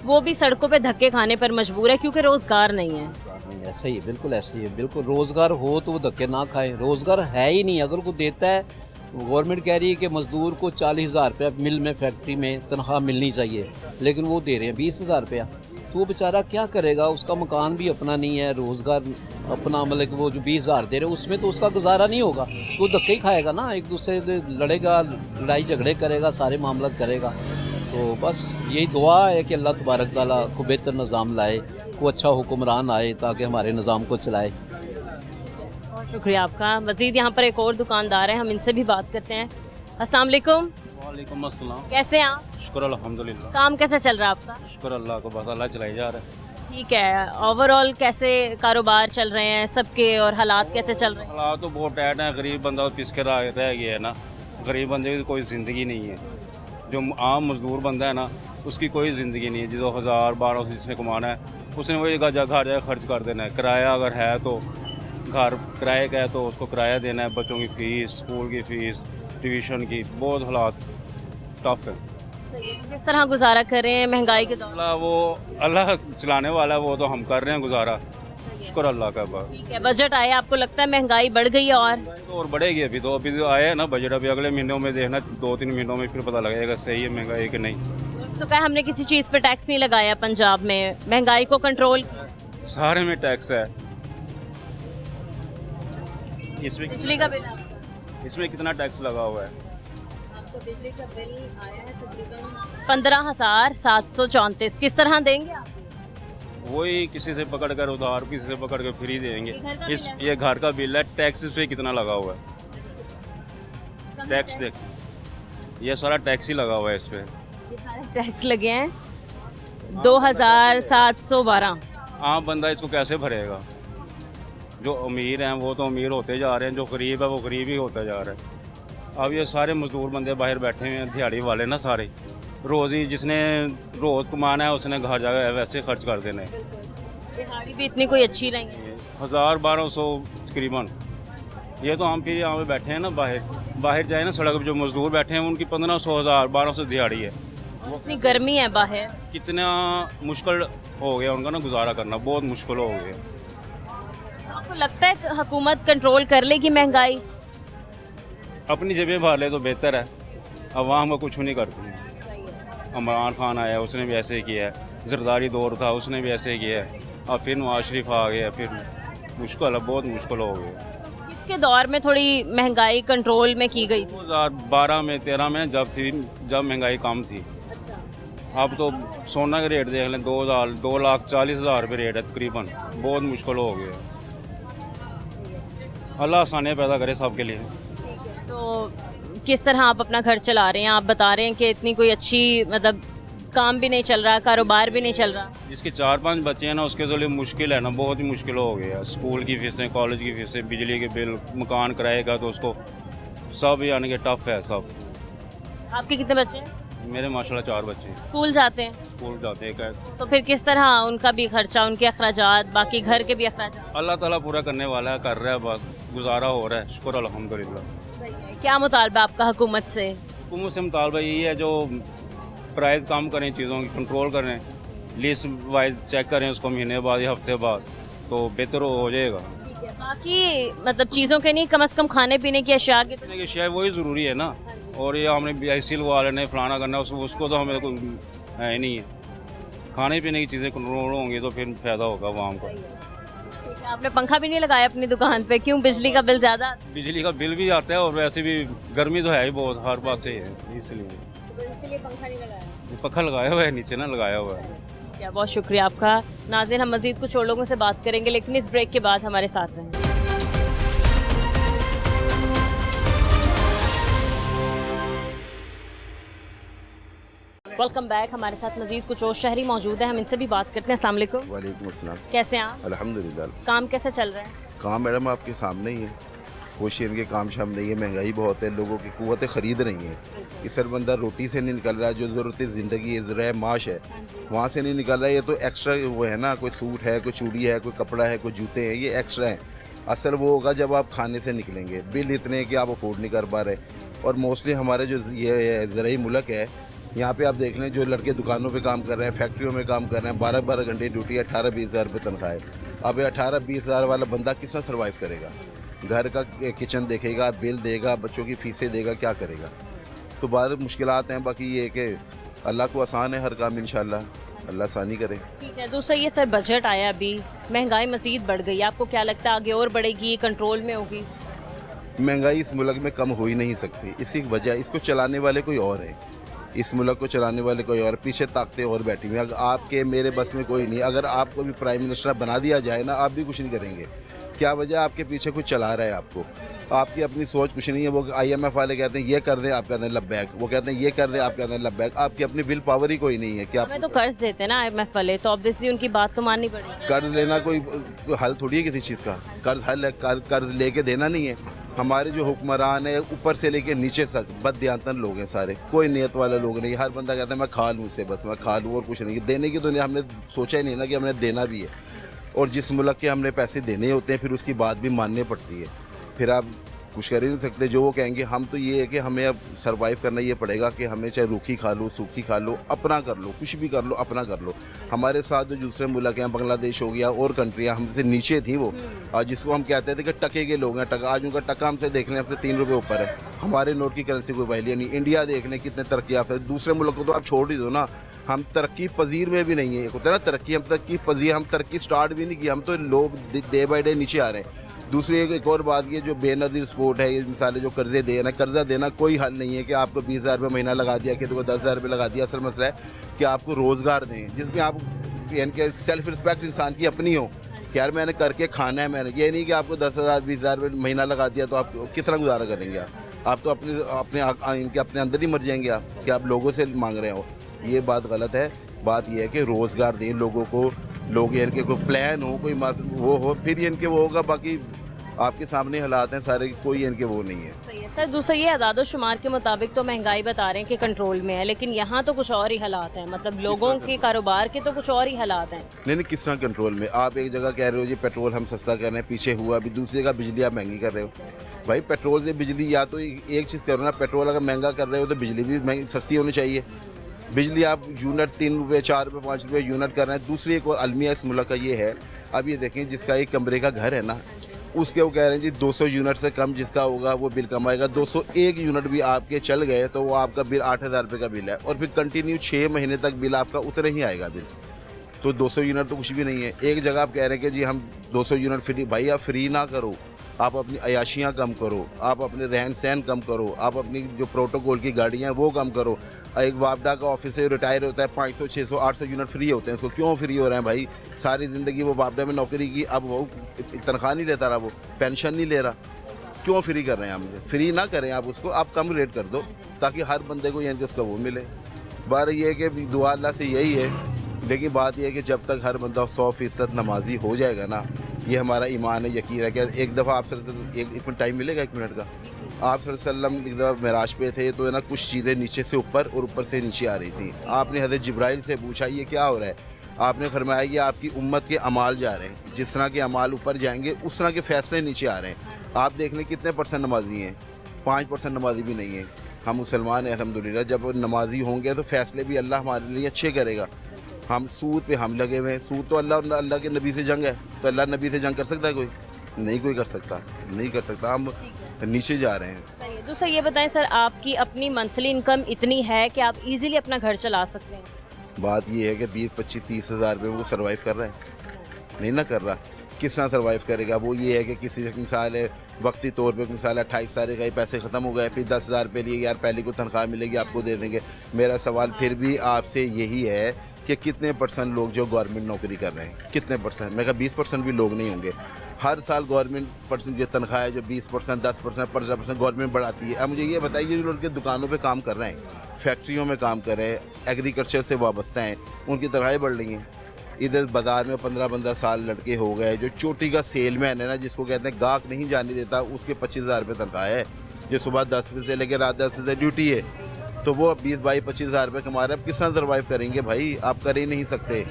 वो भी सड़कों पे धक्के खाने पर मजबूर है क्योंकि रोज़गार नहीं है। ऐसा ही है, बिल्कुल ऐसे ही है, बिल्कुल। रोज़गार हो तो वो धक्के ना खाए, रोज़गार है ही नहीं। अगर वो देता है, गवर्नमेंट कह रही है कि मज़दूर को 40,000 रुपया मिल में, फैक्ट्री में तनख्वाह मिलनी चाहिए, लेकिन वो दे रहे हैं 20,000 रुपया, तो वो बेचारा क्या करेगा? उसका मकान भी अपना नहीं है, रोज़गार अपना, मतलब कि वो जो 20,000 दे रहे हैं उसमें तो उसका गुजारा नहीं होगा, तो धक्के ही खाएगा ना, एक दूसरे से लड़ेगा, लड़ाई झगड़े करेगा, सारे मामला करेगा। तो बस यही दुआ है कि अल्लाह तबारक तआला को बेहतर निज़ाम लाए, को अच्छा हुक्मरान आए ताकि हमारे निज़ाम को चलाए। बहुत शुक्रिया आपका। मज़ीद यहाँ पर एक और दुकानदार हैं, हम इनसे भी बात करते हैं। अस्सलाम वालेकुम। वालेकुम अस्सलाम। कैसे हैं आप? शुक्र अल्हम्दुलिल्लाह। काम कैसे चल रहा है आपका? शुक्र अल्लाह को, बस अल्लाह चलाई जा रहा है। ठीक है, ओवरऑल कैसे कारोबार चल रहे हैं सबके और हालात कैसे चल रहे हैं? हालात तो बहुत टाइट है, गरीब बंदा पिस के रह गया है ना, गरीब बंदे की कोई ज़िंदगी नहीं है। जो आम मजदूर बंदा है ना, उसकी कोई ज़िंदगी नहीं है। जो 1000-1200 जिसने कमाना है, उसने वही घर जाए खर्च कर देना है। किराया अगर है तो घर किराए का है तो उसको किराया देना है, बच्चों की फ़ीस, स्कूल की फ़ीस, ट्यूशन की, बहुत हालात टफ है। किस तरह गुजारा कर रहे हैं महंगाई के दौर? वो अल्लाह चलाने वाला है, वो तो हम कर रहे हैं गुजारा, शुक्र अल्लाह का। बस ठीक है, बजट आए, आपको लगता है महंगाई बढ़ गई है? और बढ़ेगी। अभी तो आया है ना बजट, अभी अगले महीनों में देखना, 2-3 महीनों में फिर पता लगेगा सही है महंगाई कि नहीं। तो क्या हमने किसी चीज़ पे टैक्स नहीं लगाया पंजाब में, महंगाई को कंट्रोल? सारे में टैक्स है। बिजली का बिल आपका? इसमें कितना टैक्स लगा हुआ है? आपका बिजली का बिल आया है तकरीबन 15,734। किस तरह देंगे आप? वही किसी से पकड़ कर उधार, किसी से पकड़ कर फ्री देंगे। ये घर का इस बिल है? ये घर का बिल है। टैक्स इस पे कितना लगा हुआ है? टैक्स देख, ये सारा टैक्स ही लगा हुआ है इस पे। ये सारे टैक्स लगे हैं 2,712। आम बंदा इसको कैसे भरेगा? जो अमीर हैं वो तो अमीर होते जा रहे हैं, जो गरीब है वो गरीब ही होता जा रहा है। अब ये सारे मजदूर बंदे बाहर बैठे हुए हैं, दिहाड़ी वाले ना सारे, रोज़ ही जिसने रोज़ कमाना है उसने घर जाकर वैसे खर्च कर देना है। दिहाड़ी भी इतनी कोई अच्छी नहीं है। 1000-1200 तकरीबन। ये तो हम फिर यहाँ पे बैठे हैं ना, बाहर जाए ना सड़क पर, जो मजदूर बैठे हैं उनकी 1500, 1000-1200 दिहाड़ी है। इतनी गर्मी है बाहर, कितना मुश्किल हो गया उनका ना गुजारा करना, बहुत मुश्किल हो गया। आपको लगता है हुकूमत कंट्रोल कर लेगी महंगाई? अपनी जेबें भर ले तो बेहतर है, अवाम का कुछ नहीं करती है। इमरान खान आया, उसने भी ऐसे ही किया है। जरदारी दौर था, उसने भी ऐसे ही किया है। अब फिर नवाज शरीफ आ गया, फिर मुश्किल है, बहुत मुश्किल हो गया। किस आपके दौर में थोड़ी महंगाई कंट्रोल में की गई थी? 2012 में 13 में जब महंगाई कम थी। अब तो सोना के रेट देख लें, 2,40,000 रुपये रेट है तकरीबन। बहुत मुश्किल हो गया। अल्लाह आसानियाँ पैदा करे सबके लिए। तो किस तरह आप अपना घर चला रहे हैं? आप बता रहे हैं कि इतनी कोई अच्छी मतलब काम भी नहीं चल रहा, कारोबार भी नहीं चल रहा। जिसके 4-5 बच्चे हैं ना, उसके लिए मुश्किल है ना, बहुत ही मुश्किल हो गया। स्कूल की फीसें, कॉलेज की फीसें, बिजली के बिल, मकान कराएगा तो उसको सब यानी कि टफ है सब। आपके कितने बच्चे हैं? मेरे माशाल्लाह 4 बच्चे हैं। स्कूल जाते हैं? स्कूल जाते हैं। तो फिर किस तरह उनका भी खर्चा, उनके अखराजात, बाकी घर के भी अखराजात? अल्लाह ताला पूरा करने वाला है, कर रहा है, बस गुजारा हो रहा है, शुक्र अल्हम्दुलिल्लाह। क्या मुतालबा आपका हुकूमत से? हुकूमत से मुतालबा यही है जो प्राइस कम करें, चीज़ों की कंट्रोल करें, लिस्ट वाइज चेक करें उसको महीने बाद या हफ्ते बाद, तो बेहतर हो जाएगा। बाकी मतलब चीज़ों के नहीं, कम से कम खाने पीने की अशिया के खाने की शायद वही ज़रूरी है ना। और ये हमने BIC लगवा लेने, फलाना करना, उसको तो हमें कोई है ही नहीं है। खाने पीने की चीज़ें कंट्रोल होंगी तो फिर फ़ायदा होगा आवाम को। ठीक है, आपने पंखा भी नहीं लगाया अपनी दुकान पे? क्यों, बिजली का बिल ज़्यादा? बिजली का बिल भी आता है और वैसे भी गर्मी तो है ही बहुत, हर पास से है, इसलिए पंखा नहीं लगाया। पक्खा लगाया हुआ है, नीचे ना लगाया हुआ है। क्या, बहुत शुक्रिया आपका। नाज़रीन, हम मज़ीद कुछ और लोगों से बात करेंगे, लेकिन इस ब्रेक के बाद हमारे साथ रहें। Welcome back. हमारे साथ मजीद कुछ और शहरी मौजूद हैं, हम इनसे भी बात करते हैं। अस्सलाम वालेकुम। वालेकुम अस्सलाम। कैसे हैं आप? अल्हम्दुलिल्लाह। काम कैसे चल रहा है? काम मैडम आपके सामने ही है, कोशिश इनके काम शाम नहीं है, महंगाई बहुत है, लोगों की कुव्वतें ख़रीद नहीं है। इस सर बंदा रोटी से नहीं निकल रहा है, जो ज़रूरत ज़िंदगी है, माश है, वहाँ से नहीं निकल रहा है। ये तो एक्स्ट्रा वो है ना, कोई सूट है, कोई चूड़ी है, कोई कपड़ा है, कोई जूते हैं, ये एक्स्ट्रा है। असल वो होगा जब आप खाने से निकलेंगे, बिल इतने हैं कि आप अफोर्ड नहीं कर पा रहे। और मोस्टली हमारे जो ये ज़रूरी मुल्क है, यहाँ पे आप देख लें, जो लड़के दुकानों पे काम कर रहे हैं, फैक्ट्रियों में काम कर रहे हैं, 12-12 घंटे ड्यूटी, 18-20 हज़ार रुपये तनख्वाह है। अब 18-20 हज़ार वाला बंदा किस तरह सर्वाइव करेगा? घर का किचन देखेगा, बिल देगा, बच्चों की फीसें देगा, क्या करेगा? तो बाहर मुश्किलात हैं। बाकी ये कि अल्लाह को आसान है हर काम, इंशाल्लाह अल्लाह आसानी करे। ठीक है। दूसरा ये सर, बजट आया अभी, महंगाई मजीद बढ़ गई, आपको क्या लगता है आगे और बढ़ेगी, कंट्रोल में होगी? महंगाई इस मुल्क में कम हो ही नहीं सकती। इसी वजह, इसको चलाने वाले कोई और है, इस मुल्क को चलाने वाले कोई और, पीछे ताकतें और बैठी हुई हैं। अगर आपके मेरे बस में कोई नहीं, अगर आपको भी प्राइम मिनिस्टर बना दिया जाए ना, आप भी कुछ नहीं करेंगे। क्या वजह? आपके पीछे कुछ चला रहा है आपको, आपकी अपनी सोच कुछ नहीं है। वो IMF वाले कहते हैं ये कर दें, आप कहते हैं लब्बैक, वो कहते हैं ये कर दें, आप कहते हैं लब्बैक। आपकी अपनी विल पावर ही कोई नहीं है कि आप हमें तो कर्ज देते हैं ना IMF वाले, तो ऑब्वियसली उनकी बात तो माननी पड़ेगी। कर्ज लेना कोई हल थोड़ी है किसी चीज़ का। कर्ज हल है, कर्ज लेके देना नहीं है। हमारे जो हुक्मरान है ऊपर से लेके नीचे तक बददियानतन लोग हैं सारे, कोई नियत वाला लोग नहीं। हर बंदा कहता है मैं खा लूँ, से बस मैं खा लूँ और कुछ नहीं। देने की तो नहीं, हमने सोचा ही नहीं ना कि हमने देना भी है। और जिस मुल्क के हमने पैसे देने होते हैं, फिर उसकी बात भी माननी पड़ती है। फिर आप कुछ कर ही नहीं सकते, जो वो कहेंगे। हम तो ये है कि हमें अब सर्वाइव करना ये पड़ेगा कि हमें चाहे रूखी खा लो, सूखी खा लो, अपना कर लो, कुछ भी कर लो, अपना कर लो। हमारे साथ जो दूसरे मुल्क हैं, बांग्लादेश हो गया और कंट्रियाँ हमसे नीचे थी वो, आज जिसको हम कहते थे कि टके के लोग हैं, टका, आज उनका टका हमसे देख लें, हमसे 3 रुपये ऊपर है। हमारे नोट की करेंसी कोई वैल्यू नहीं। इंडिया देख लें कितने तरक्की याफ्ता है। दूसरे मुल्क को तो आप छोड़ ही दो ना, हम तरक्की पजीर में भी नहीं है। होता है ना तरक्की, हम तरक्की पजीर, हम तरक्की स्टार्ट भी नहीं की। हम तो लोग डे बाई डे नीचे आ रहे हैं। दूसरी एक और बात, ये जो बेनज़ीर स्पोर्ट है, ये मिसालें जो कर्जे देना, कर्जा देना कोई हल नहीं है कि आपको 20,000 रुपये महीना लगा दिया, कि तो 10,000 रुपये लगा दिया। असल मसला है कि आपको रोज़गार दें जिसमें आप इनके सेल्फ रिस्पेक्ट इंसान की अपनी हो कि यार मैंने करके खाना है। मैंने ये नहीं कि आपको 10,000 20,000 रुपये महीना लगा दिया तो आप किस तरह गुजारा करेंगे? आप तो अपने अंदर ही मर जाएंगे आप, कि आप लोगों से मांग रहे हो। ये बात गलत है। बात यह है कि रोज़गार दें लोगों को, लोग इनके कोई प्लान हो, कोई वो हो, फिर इनके वो होगा। बाकी आपके सामने हालात हैं सारे, कोई इनके वो नहीं है। सही है सर। दूसरा ये आदाद शुमार के मुताबिक तो महंगाई बता रहे हैं कि कंट्रोल में है, लेकिन यहाँ तो कुछ और ही हालात हैं, मतलब लोगों के कारोबार के तो कुछ और ही हालात हैं। नहीं, किस तरह कंट्रोल में? आप एक जगह कह रहे हो जी पेट्रोल हम सस्ता कर रहे हैं, पीछे हुआ। अभी दूसरी जगह बिजली आप महंगी कर रहे हो। भाई पेट्रोल से बिजली, या तो एक चीज़ करो ना, पेट्रोल अगर महंगा कर रहे हो तो बिजली भी महंगी सस्ती होनी चाहिए। बिजली आप यूनिट 3 रुपये 4 रुपये 5 रुपये यूनिट कर रहे हैं। दूसरी एक और अलमिया इस मुल्क का ये है, अब ये देखें जिसका एक कमरे का घर है ना, उसके वो कह रहे हैं जी 200 यूनिट से कम जिसका होगा वो बिल कमाएगा। 201 यूनिट भी आपके चल गए तो वो आपका बिल 8,000 रुपये का बिल है, और फिर कंटिन्यू 6 महीने तक बिल आपका उतना ही आएगा बिल। तो 200 यूनिट तो कुछ भी नहीं है। एक जगह आप कह रहे हैं कि जी हम 200 यूनिट फ्री, भाई आप फ्री ना करो, आप अपनी अयाशियाँ कम करो, आप अपने रहन सहन कम करो, आप अपनी जो प्रोटोकॉल की गाड़ियाँ हैं वो कम करो। एक वापडा का ऑफिस से रिटायर होता है 500 600 800 यूनिट फ्री होते हैं, उसको क्यों फ्री हो रहे हैं भाई? सारी ज़िंदगी वो वापडा में नौकरी की, अब वो तनख्वाह नहीं लेता रहा, वो पेंशन नहीं ले रहा, क्यों फ्री कर रहे हैं आप? मुझे फ्री ना करें आप उसको, आप कम रेट कर दो ताकि हर बंदे को यानी उसका वो मिले। बार ये है कि दुआ अल्लाह से यही है, लेकिन बात यह है कि जब तक हर बंदा 100% नमाजी हो जाएगा ना, ये हमारा ईमान है, यकीन है कि एक दफ़ा आप एक मिनट टाइम मिलेगा, 1 मिनट का। आप सल्लल्लाहु एक दफ़ा मेराज पे थे तो है ना, कुछ चीज़ें नीचे से ऊपर और ऊपर से नीचे आ रही थी। आपने हज़रत जिब्राइल से पूछा ये क्या हो रहा है? आपने फरमाया कि आपकी उम्मत के अमाल जा रहे हैं, जिस तरह के अमाल ऊपर जाएंगे उस तरह के फ़ैसले नीचे आ रहे हैं। आप देख लें कितने % नमाजी हैं, 5% नमाजी भी नहीं है। हम मुसलमान हैं अल्हम्दुलिल्लाह, जब नमाजी होंगे तो फ़ैसले भी अल्लाह हमारे लिए अच्छे करेगा। हम सूद पे हम लगे हुए हैं, सूद तो अल्लाह के नबी से जंग है, तो अल्लाह नबी से जंग कर सकता है कोई? नहीं कोई कर सकता, नहीं कर सकता। हम नीचे जा रहे हैं। दूसरा ये बताएं सर, आपकी अपनी मंथली इनकम इतनी है कि आप इजीली अपना घर चला सकते हैं? बात ये है कि 20-25-30 हज़ार रुपये वो सर्वाइव कर रहा है, नहीं ना कर रहा, किस तरह सर्वाइव करेगा? वो ये है कि किसी मिसाल है वक्ती तौर पे मिसाल 28 तारीख का पैसे ख़त्म हो गए, फिर 10,000 रुपये लिए, यार पहले को तनख्वाह मिलेगी आपको दे देंगे। मेरा सवाल फिर भी आपसे यही है कि कितने % लोग जो गवर्नमेंट नौकरी कर रहे हैं, कितने %? मैं कहा 20% भी लोग नहीं होंगे। हर साल गवर्नमेंट % जो तनख्वाह है जो 20%, 10%, 15% गवर्नमेंट बढ़ाती है। अब मुझे ये बताइए, जो लोग दुकानों पे काम कर रहे हैं, फैक्ट्रियों में काम कर रहे हैं, एग्रीकल्चर से वाबस्ता हैं, उनकी तनख्वाहें बढ़ रही हैं। इधर बाज़ार में 15-15 साल लड़के हो गए, जो चोटी का सेलमैन है ना, जिसको कहते हैं गाहक नहीं जाने देता, उसके 25,000 रुपये तनख्वाह है, जो सुबह 10 बजे से लेकर रात 10 बजे ड्यूटी है, तो वो 20-22-25,000 रुपये कमा रहे हैं। अब किस तरह सर्वाइव करेंगे भाई? आप कर ही नहीं सकते।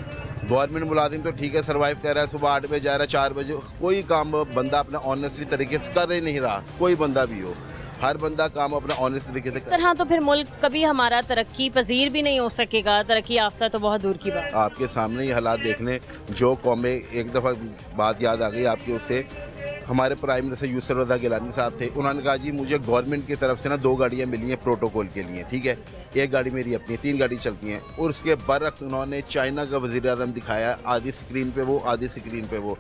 गवर्नमेंट मुलाजिम तो ठीक है सर्वाइव कर रहा है, सुबह 8 बजे जा रहा है, 4 बजे, कोई काम बंदा अपना ऑनेस्टली तरीके से कर ही नहीं रहा, कोई बंदा भी हो, हर बंदा काम अपना ऑनेस्ट तरीके से इस तरह तो फिर मुल्क कभी हमारा तरक्की पजीर भी नहीं हो सकेगा, तरक्की याफ्ता तो बहुत दूर की बात। आपके सामने ये हालात देखने जो कौमें, एक दफ़ा बात याद आ गई आपके उससे, हमारे प्राइम मिनिस्टर यूसुफ रज़ा गिलानी साहब थे, उन्होंने कहा जी मुझे गवर्नमेंट की तरफ से ना 2 गाड़ियाँ मिली हैं प्रोटोकॉल के लिए, ठीक है, 1 गाड़ी मेरी अपनी, 3 गाड़ी चलती हैं। और उसके बरक्स उन्होंने चाइना का वज़ीर आज़म दिखाया, आधी स्क्रीन पे वो, आधी स्क्रीन पे वो।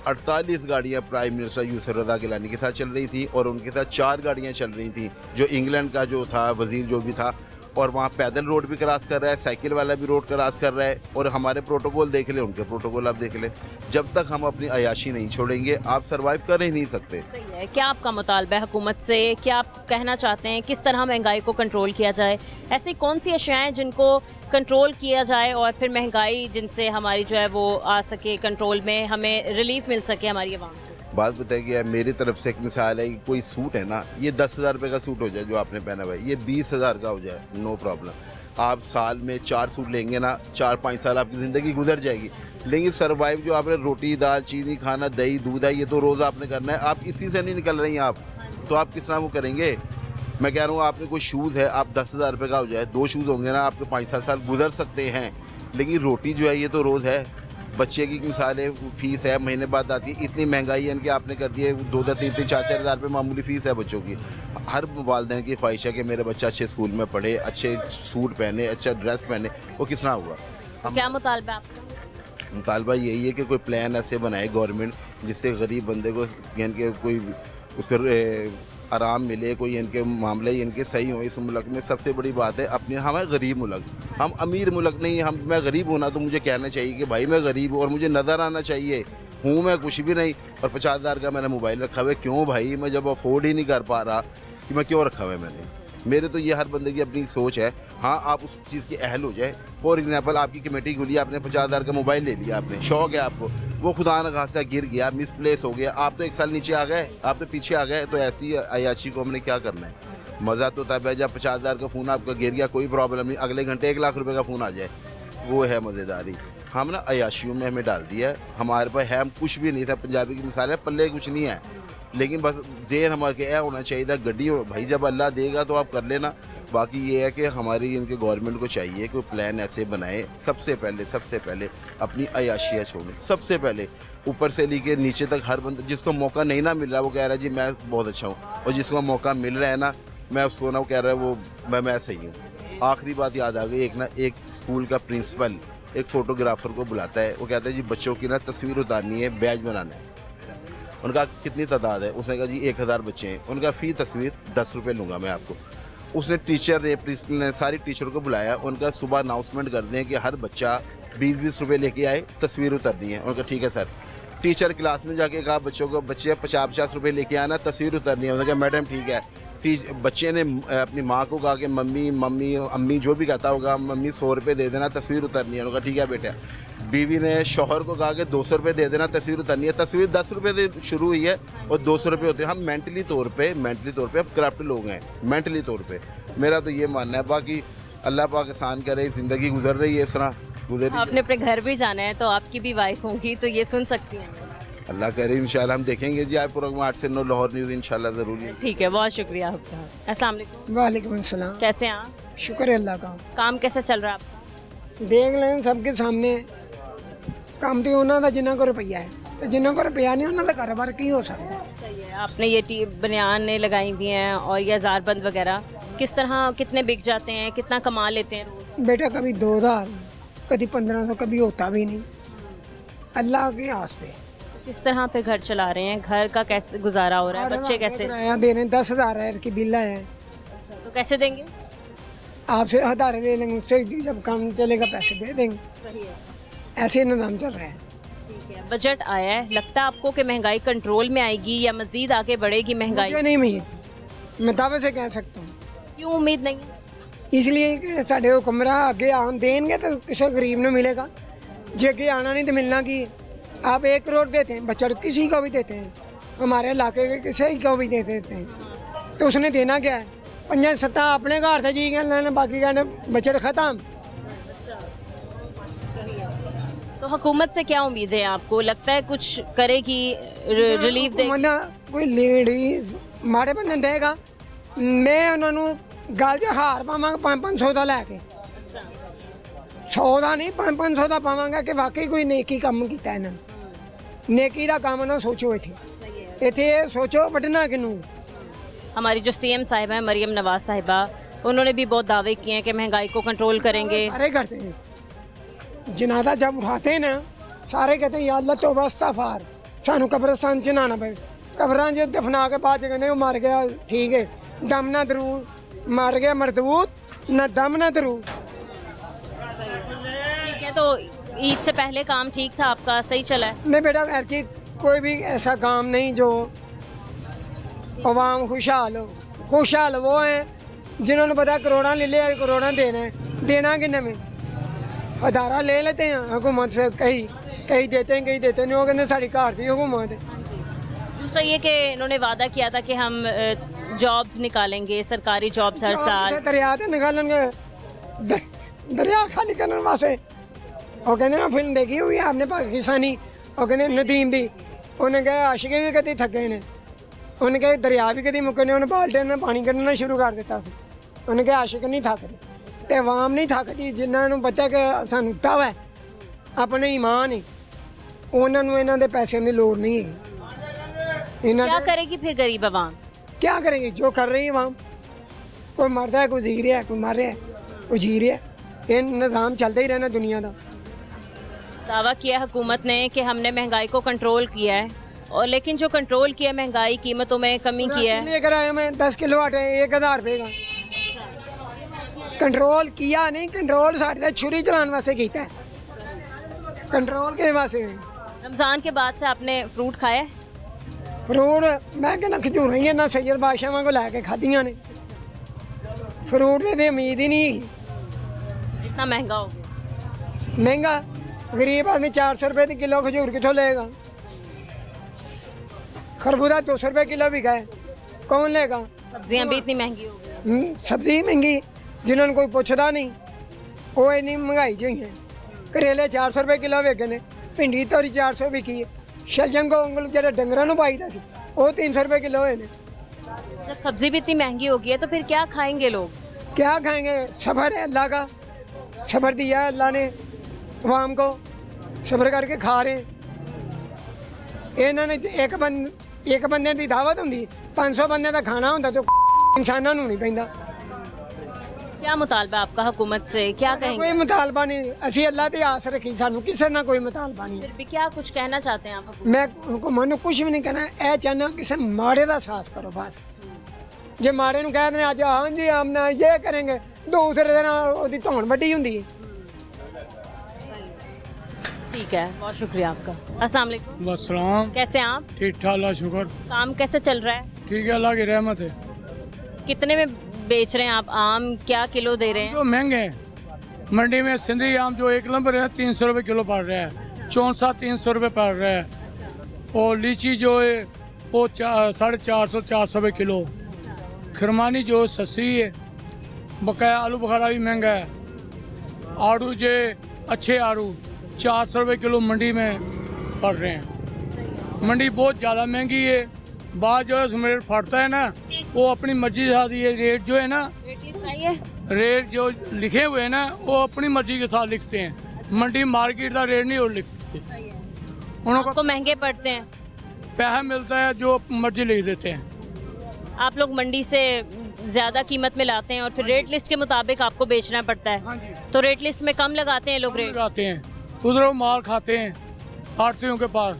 48 गाड़ियाँ प्राइम मिनिस्टर यूसुफ रज़ा गिलानी के साथ चल रही थी और उनके साथ 4 गाड़ियाँ चल रही थी, जो इंग्लैंड का जो था वज़ीर जो भी था, और वहाँ पैदल रोड भी क्रॉस कर रहा है, साइकिल वाला भी रोड क्रॉस कर रहा है। और हमारे प्रोटोकॉल देख ले, उनके प्रोटोकॉल आप देख ले। जब तक हम अपनी अयाशी नहीं छोड़ेंगे, आप सर्वाइव कर ही नहीं सकते। सही है। क्या आपका मुतालबा है हुकूमत से? क्या आप कहना चाहते हैं किस तरह महंगाई को कंट्रोल किया जाए? ऐसी कौन सी अशियाँ हैं जिनको कंट्रोल किया जाए और फिर महंगाई जिनसे हमारी जो है वो आ सके कंट्रोल में, हमें रिलीफ मिल सके हमारी आवाम को? बात बताइए कि मेरी तरफ से एक मिसाल है कि कोई सूट है ना, ये 10,000 रुपये का सूट हो जाए जो आपने पहना हुआ है, ये 20,000 का हो जाए, नो प्रॉब्लम। आप साल में 4 सूट लेंगे ना, 4-5 साल आपकी ज़िंदगी गुजर जाएगी। लेकिन सर्वाइव जो आपने रोटी दाल चीनी खाना दही दूध है, ये तो रोज़ आपने करना है, आप इसी से नहीं निकल रही हैं आप, तो आप किस तरह वो करेंगे? मैं कह रहा हूँ आपने कोई शूज़ है, आप 10,000 रुपये का हो जाए, 2 शूज़ होंगे ना, आपके 5-7 साल गुजर सकते हैं। लेकिन रोटी जो है ये तो रोज़ है। बच्चे की मिसाल है, फीस है, महीने बाद आती है, इतनी महंगाई है कि आपने कर दी है 2-2, 3-3, 4-4 हज़ार रुपये मामूली फ़ीस है बच्चों की। हर वालिदैन की ख्वाहिश है कि मेरे बच्चा अच्छे स्कूल में पढ़े, अच्छे सूट पहने, अच्छा ड्रेस पहने, वो किस तरह हुआ? क्या मुतालबा आपका? मुतालबा यही है कि कोई प्लान ऐसे बनाए गवर्नमेंट, जिससे गरीब बंदे को यानी कि कोई उसको आराम मिले, कोई इनके मामले इनके सही हों। इस मुल्क में सबसे बड़ी बात है अपने, हमारे गरीब मुल्क, हम अमीर मुल्क नहीं। मैं गरीब हूँ ना, तो मुझे कहना चाहिए कि भाई मैं गरीब हूँ और मुझे नज़र आना चाहिए हूँ मैं कुछ भी नहीं। और 50,000 का मैंने मोबाइल रखा हुआ है, क्यों भाई? मैं जब अफोर्ड ही नहीं कर पा रहा कि मैं क्यों रखा हुआ है मैंने? मेरे तो ये हर बंदे की अपनी सोच है। हाँ, आप उस चीज़ के अहल हो जाए। फॉर एग्जांपल आपकी कमेटी खुली, आपने 50,000 का मोबाइल ले लिया, आपने शौक है आपको, वो खुदा न खासा गिर गया, मिसप्लेस हो गया, आप तो 1 साल नीचे आ गए, आप तो पीछे आ गए। तो ऐसी अयाशी को हमने क्या करना है? मज़ा तो तब है जब 50,000 का फ़ोन आपका गिर गया, कोई प्रॉब्लम नहीं, अगले घंटे 1 लाख रुपये का फ़ोन आ जाए, वो है मज़ेदारी। हम ना अयाशियों में हमें डाल दिया है, हमारे पास है, हम कुछ भी नहीं था। पंजाबी की मिसाल है, पल्ले कुछ नहीं है, लेकिन बस ज़हन हमारे क्या होना चाहिए था, गड्डी भाई जब अल्लाह देगा तो आप कर लेना। बाकी ये है कि हमारी इनके गवर्नमेंट को चाहिए कोई प्लान ऐसे बनाए, सबसे पहले अपनी अयाशियाँ छोड़ें, सबसे पहले ऊपर से लेके नीचे तक। हर बंदा जिसको मौका नहीं ना मिल रहा, वो कह रहा है जी मैं बहुत अच्छा हूँ, और जिसको मौका मिल रहा है ना, मैं उसको ना वो कह रहा है वो मैं सही हूँ। आखिरी बात याद आ गई, एक स्कूल का प्रिंसिपल एक फ़ोटोग्राफ़र को बुलाता है, वो कहता है जी बच्चों की ना तस्वीर उतारनी है, बैज बनाना है। उनका कितनी तादाद है? उसने कहा जी 1000 बच्चे हैं। उनका फ़ी तस्वीर 10 रुपये लूँगा मैं आपको। उसने टीचर ने प्रिंसिपल ने सारी टीचरों को बुलाया, उनका सुबह अनाउंसमेंट कर दें कि हर बच्चा 20-20 रुपये लेके आए, तस्वीर उतरनी है। उनका ठीक है सर। टीचर क्लास में जाके कहा बच्चों को, बच्चे 50-50 रुपये लेके आना, तस्वीर उतरनी है। उन्होंने कहा मैडम ठीक है। बच्चे ने अपनी माँ को कहा कि मम्मी अम्मी जो भी कहता होगा, मम्मी 100 रुपये दे देना, तस्वीर उतरनी है। उन्होंने कहा ठीक है बेटा। बीवी ने शौहर को कहा कि 200 रुपये दे देना, तस्वीर उतरनी है। तस्वीर 10 रुपये से शुरू हुई है और 200 रुपये होते हैं। हम मेंटली तौर पे अब करप्ट लोग हैं, मेंटली तौर पे। मेरा तो ये मानना है। बाकी अल्लाह पाक आसान करे, ज़िंदगी गुजर रही है इस तरह गुजर। आपने अपने घर भी जाना है, तो आपकी भी वाइफ होंगी, तो ये सुन सकती हैं। अल्लाह करे इंशाल्लाह हम देखेंगे जी। आप प्रोग्राम 8 से 9 लाहौर न्यूज़ इंशाल्लाह ज़रूर। ठीक है, बहुत शुक्रिया आपका। अस्सलाम वालेकुम। वालेकुम अस्सलाम। कैसे हैं आप? शुक्र है अल्लाह का। काम कैसे चल रहा है आपका? देख लें सबके सामने काम तो उन्होंने का जिन्हों को रुपया है, तो जिन्हों को रुपया नहीं उन्होंने का कारोबार की हो सकता है। सही है। आपने ये बनियान लगाई हुई हैं और ये हज़ारबंद वगैरह, किस तरह कितने बिक जाते हैं, कितना कमा लेते हैं रोज? बेटा कभी 2000, कभी 1500, कभी होता भी नहीं, अल्लाह के आस पे। किस तरह पे घर चला रहे हैं? घर का कैसे गुजारा हो रहा है? बच्चे कैसे? किराया दे रहे हैं, 10,000 की बिल है। तो कैसे देंगे? आपसे 1000 ले लेंगे, उससे जब काम चलेगा पैसे दे देंगे। सही है। ऐसे निज़ाम चल रहा है। ठीक है। बजट आया है, लगता है आपको कि महंगाई कंट्रोल में आएगी या मजीद आगे बढ़ेगी महंगाई? मुझे नहीं उम्मीद, मैं दावे से कह सकता हूँ। क्यों उम्मीद नहीं है? इसलिए कि साढ़े हुक्मरान आगे आन देंगे तो किसी गरीब ने मिलेगा, जो अगे आना नहीं तो मिलना की। आप 1 करोड़ देते हैं, बच्चा किसी को भी देते हैं, हमारे इलाके के किसी को भी दे देते हैं, तो उसने देना क्या है? 5-7 अपने घर से जी गए, बाकी कहने बजट ख़त्म। तो हुकूमत से क्या उम्मीद है आपको? लगता है कुछ करेगी, रिलीफ देगी? कोई लेडीज माड़े बंदे देगा, मैं उन्होंने गल च हार पावगा 500 का लैके, 100 का नहीं 500 का पावगा कि वाकई कोई नेकी काम किया इन्होंने। नेकी का काम ना सोचो, इतने सोचो वड्डना किनू। हमारी जो सीएम साहिबा है मरियम नवाज साहिबा, उन्होंने भी बहुत दावे किए हैं कि महंगाई को कंट्रोल करेंगे। सारे करते हैं, जनाजा जब उठाते हैं ना सारे कहते हैं या अल्लाह तौबा इस्तग़फ़ार, सानू कब्रिस्तान च ना पे, कब्रां च दफना के बाद कहने वो मर गया, ठीक है, दम ना दरूद, मर गया मरदूद ना दम ना दरूद। ठीक है। तो ईद से पहले काम ठीक था आपका, सही चला है? नहीं बेटा, घर की कोई भी ऐसा काम नहीं जो अवाम खुशहाल हो। खुशहाल वो हैं जिन्होंने पता करोड़ा ले लिया, करोड़ा देना है, देना किन्ने में? अदारा ले लेते हैं हुकूमत से, कहीं देते हैं कहीं देते नहीं, वो कहते साड़ी घर की हुकूमत है। दूसरा ये कि इन्होंने वादा किया था कि हम जॉब्स निकालेंगे, सरकारी जॉब्स हर साल। दरिया से निकालेंगे, दरिया खाली करने वास्ते वो कहते ना फिल्म देखी हुई है आपने पाकिस्तानी, वो कहते नदीम दी, उन्हें कहा आशिके भी कभी थके ने, उन्हें कहा दरिया भी कभी मुक्कने, उन्हें बाल्टे में पानी कढ़ना शुरू कर दिता, उन्हें कहा आशिक नहीं थकते, तो आवाम नहीं थकती। जिन्होंने पता कि सानू तव है अपने ईमान है, उन्होंने इन्हों के पैसों की लोड़ नहीं है। क्या करेगी फिर गरीब आवाम? क्या करेगी? जो कर रही है आवाम, कोई मरदा है, कोई जी रहा है, कोई मर रहा है, कोई जी रहा है, ये निज़ाम चलता ही रहना दुनिया का। दावा किया हुकूमत ने कि हमने महंगाई को कंट्रोल किया है, और लेकिन जो कंट्रोल किया महंगाई कीमतों में कमी किया है। लेकर आया मैं 10 किलो आटे 1000 रुपये का। कंट्रोल किया नहीं, कंट्रोल साढ़े छुरी चलाने वास्ते किया है, कंट्रोल के वास्ते। रमज़ान के बाद से आपने फ्रूट खाया? फ्रूट मैं कहना खजूर नहीं है ना, सैयद बादशाह को लैके खादियाँ ने, फ्रूट की उम्मीद ही नहीं। इतना महंगा हो गया। महंगा, गरीब आदमी 400 रुपये किलो खजूर कितों लेगा? खरबूजा 200 रुपये किलो बिका है, कौन लेगा? सब्जियां भी इतनी महंगी हो गई। सब्जी महंगी, जिन्होंने कोई पुछदा नहीं, वो इन्नी महंगाई च है। करेले 400 रुपये किलो विके ने, भिंडी तोरी 400 बिकी है, शलजम को उंगल जो डंगर पाईदा सी वो 300 रुपये किलो है। जब सब्जी भी इतनी महंगी हो गई है तो फिर क्या खाएंगे लोग? क्या खाएंगे? सब्र है अल्लाह का, सब्र दिया है अल्लाह ने अवाम को, सब्र करके खा रहे हैं। इन्होंने एक बंदे की दावत होंगी, 500 बंदे का खाना होंगे तो इंसानों नहीं पैंदा। क्या मुतालबा आपका हुकूमत से, क्या कोई कहेंगे? मुतालबा नहीं, ਅਸੀਂ ਅੱਲਾ ਦੀ ਆਸ ਰੱਖੀ, ਸਾਨੂੰ ਕਿਸੇ ਨਾਲ ਕੋਈ ਮੁਤਾਲਬਾ ਨਹੀਂ फिर भी क्या कुछ कहना चाहते हैं आप हुकूमत? ਮੈਂ ਹੁਕੂਮਤ ਨੂੰ ਕੁਝ ਵੀ ਨਹੀਂ ਕਹਿਣਾ, ਇਹ ਚਾਹਨਾ ਕਿਸੇ ਮਾੜੇ ਦਾ ਸਾਥ ਕਰੋ ਬਸ। ਜੇ ਮਾੜੇ ਨੂੰ ਕਹਿ ਦਿੰਦੇ ਅੱਜ ਹਾਂਜੀ ਹਮ ਨਾ ਇਹ ਕरेंगे, ਦੂਸਰੇ ਦਿਨ ਉਹਦੀ ਧੌਣ ਵੱਡੀ ਹੁੰਦੀ ਹੈ। ठीक है, बहुत शुक्रिया आपका। अस्सलाम वालेकुम, वसलाम, कैसे हैं आप? ठीक ठाक अल्लाह शुक्र, काम कैसे चल रहा है? ठीक है अल्लाह की रहमत है। कितने में बेच रहे हैं आप आम, क्या किलो दे रहे हैं? जो महंगे हैं मंडी में सिंधी आम जो 1 नंबर है 300 रुपये किलो पड़ रहा है, चौंसा 300 रुपये पड़ रहा है, और लीची जो है वो 450-400 रुपये किलो। खरमानी जो सस्ती है, बकाया आलू बुखारा भी महंगा है। आड़ू जो अच्छे आड़ू 400 रुपये किलो मंडी में पड़ रहे हैं। मंडी बहुत ज़्यादा महंगी है। बाहर जो है रेट फटता है ना, वो अपनी मर्जी के साथ ये रेट जो है ना, रेट जो लिखे हुए हैं ना वो अपनी मर्जी के साथ लिखते हैं। मंडी मार्केट का रेट नहीं वो लिखते, उनको आपको महंगे पड़ते हैं? पैसा मिलता है जो मर्जी लिख देते हैं। आप लोग मंडी से ज्यादा कीमत में लाते हैं और फिर रेट लिस्ट के मुताबिक आपको बेचना पड़ता है, हाँ जी, तो रेट लिस्ट में कम लगाते हैं लोग रेट। लगाते हैं, उधर वो माल खाते हैं आड़तियों के पास।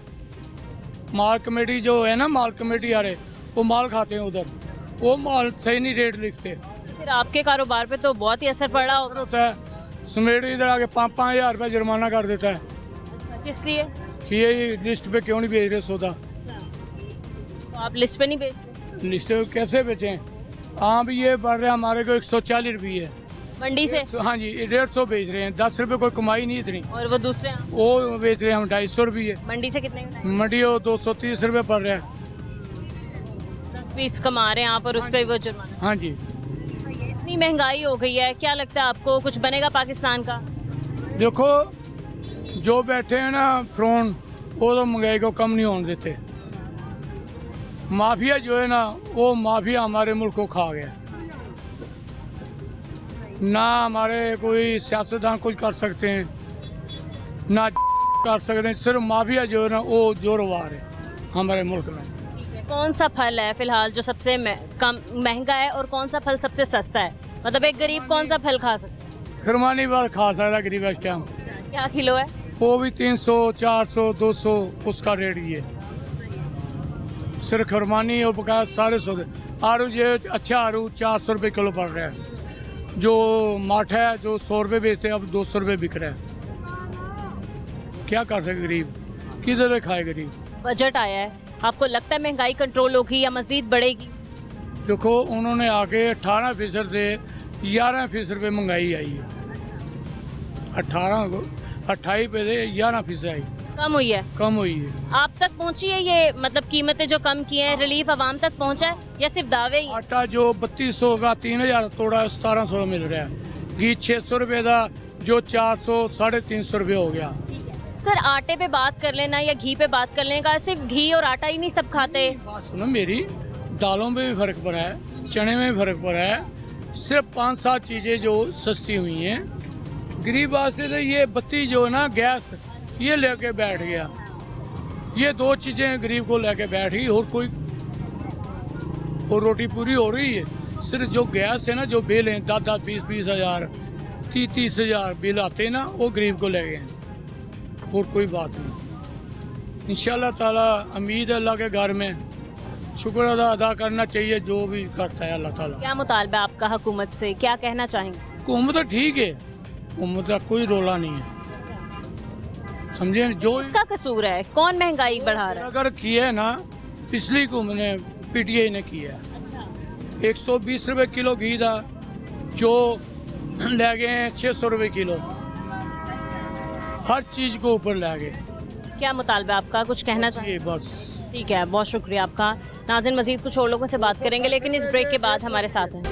माल कमेटी जो है ना, माल कमेटी आ रहे वो माल खाते हैं उधर, वो माल सही नहीं रेट लिखते। फिर आपके कारोबार पे तो बहुत ही असर पड़ रहा होगा। होता है समेट इधर आके 5-5 हज़ार रुपये जुर्माना कर देता है किस लिए? कि ये लिस्ट पे क्यों नहीं बेच रहे सौदा। तो आप लिस्ट पे नहीं बेचते? लिस्ट पे कैसे बेचें? आम ये बढ़ रहा है हमारे को 140 रुपये, मंडी से? हाँ जी 150 बेच रहे हैं, 10 रुपये कोई कमाई नहीं इतनी। और वो दूसरे आम? वो बेच रहे हैं हम 250 रुपये। मंडी से कितने का? मंडी वो 230 रुपये पड़ रहा है। 10 पीस कमा रहे हैं आप और उस पर वो जुर्माना। हाँ जी, इतनी महंगाई हो गई है, क्या लगता है आपको कुछ बनेगा पाकिस्तान का? देखो जो बैठे हैं ना फ्रोन, वो तो महंगाई को कम नहीं होने देते। माफिया जो है ना, वो माफिया हमारे मुल्क को खा गया। ना हमारे कोई सियासतदान कुछ कर सकते हैं, ना कर सकते हैं, सिर्फ माफिया जो है ना वो जोरवार है हमारे मुल्क में। कौन सा फल है फिलहाल जो सबसे कम महंगा है और कौन सा फल सबसे सस्ता है? मतलब एक गरीब कौन सा फल खा सकता है? खरमानी वाल खा सकता गरीब इस टाइम, क्या किलो है? वो भी 300, 400, 200 उसका रेट ये। सिर्फ खरमानी और बकाया सारे सौदे। आड़ू ये अच्छा आड़ू 400 रुपये किलो पड़ रहा है, जो माठा है जो 100 रुपये बेचते हैं अब 200 रुपये बिक रहा है। क्या कर सकते गरीब, किधर से खाए गरीब। बजट आया है, आपको लगता है महंगाई कंट्रोल होगी या मजीद बढ़ेगी? देखो उन्होंने आके 18% से 11% रुपये महंगाई आई है। 28 पे से 11% आई, कम हुई है? कम हुई है। आप तक पहुंची है ये, मतलब कीमतें जो कम की हैं, रिलीफ आवाम तक पहुंचा है या सिर्फ दावे ही? आटा जो 3200 का 3000 तोड़ा 1700 मिल रहा है। घी 600 रुपये का जो 400 350 रुपये हो गया। सर आटे पे बात कर लेना या घी पे बात कर लेने का, सिर्फ घी और आटा ही नहीं सब खाते? बात सुनो मेरी, दालों में भी फर्क पड़ा है, चने में भी फर्क पड़ा है। सिर्फ 5-7 चीज़ें जो सस्ती हुई हैं गरीब वास्ते। तो ये बत्ती जो है ना, गैस, ये लेके बैठ गया। ये 2 चीज़ें गरीब को लेके बैठ गई, और कोई और रोटी पूरी हो रही है। सिर्फ जो गैस है ना, जो बिल हैं 10-10, 20-20 हज़ार, 30-30 हज़ार बिल आते हैं ना, वो गरीब को ले गए हैं, और कोई बात नहीं। इंशाल्लाह ताला उम्मीद है अल्लाह के घर में, शुक्र अदा करना चाहिए जो भी करता है अल्लाह ताला। क्या मुतालबा आपका हुकूमत से, क्या कहना चाहेंगे? हुकूमत तो ठीक है, हुकूमत का कोई रोला नहीं है, समझे। जो इसका कसूर है, कौन महंगाई बढ़ा रहा है? अगर किया है ना, पिछली हुकूमत ने, PTI ने किया है। 120 रुपये किलो घी था, जो ले गए हैं 600 रुपये किलो, हर चीज़ को ऊपर ले गए। क्या मुतालबा आपका, कुछ कहना चाहिए? ये बस। ठीक है, बहुत शुक्रिया आपका। नाज़रीन मजीद कुछ और लोगों से बात करेंगे, लेकिन इस ब्रेक के बाद हमारे साथ हैं।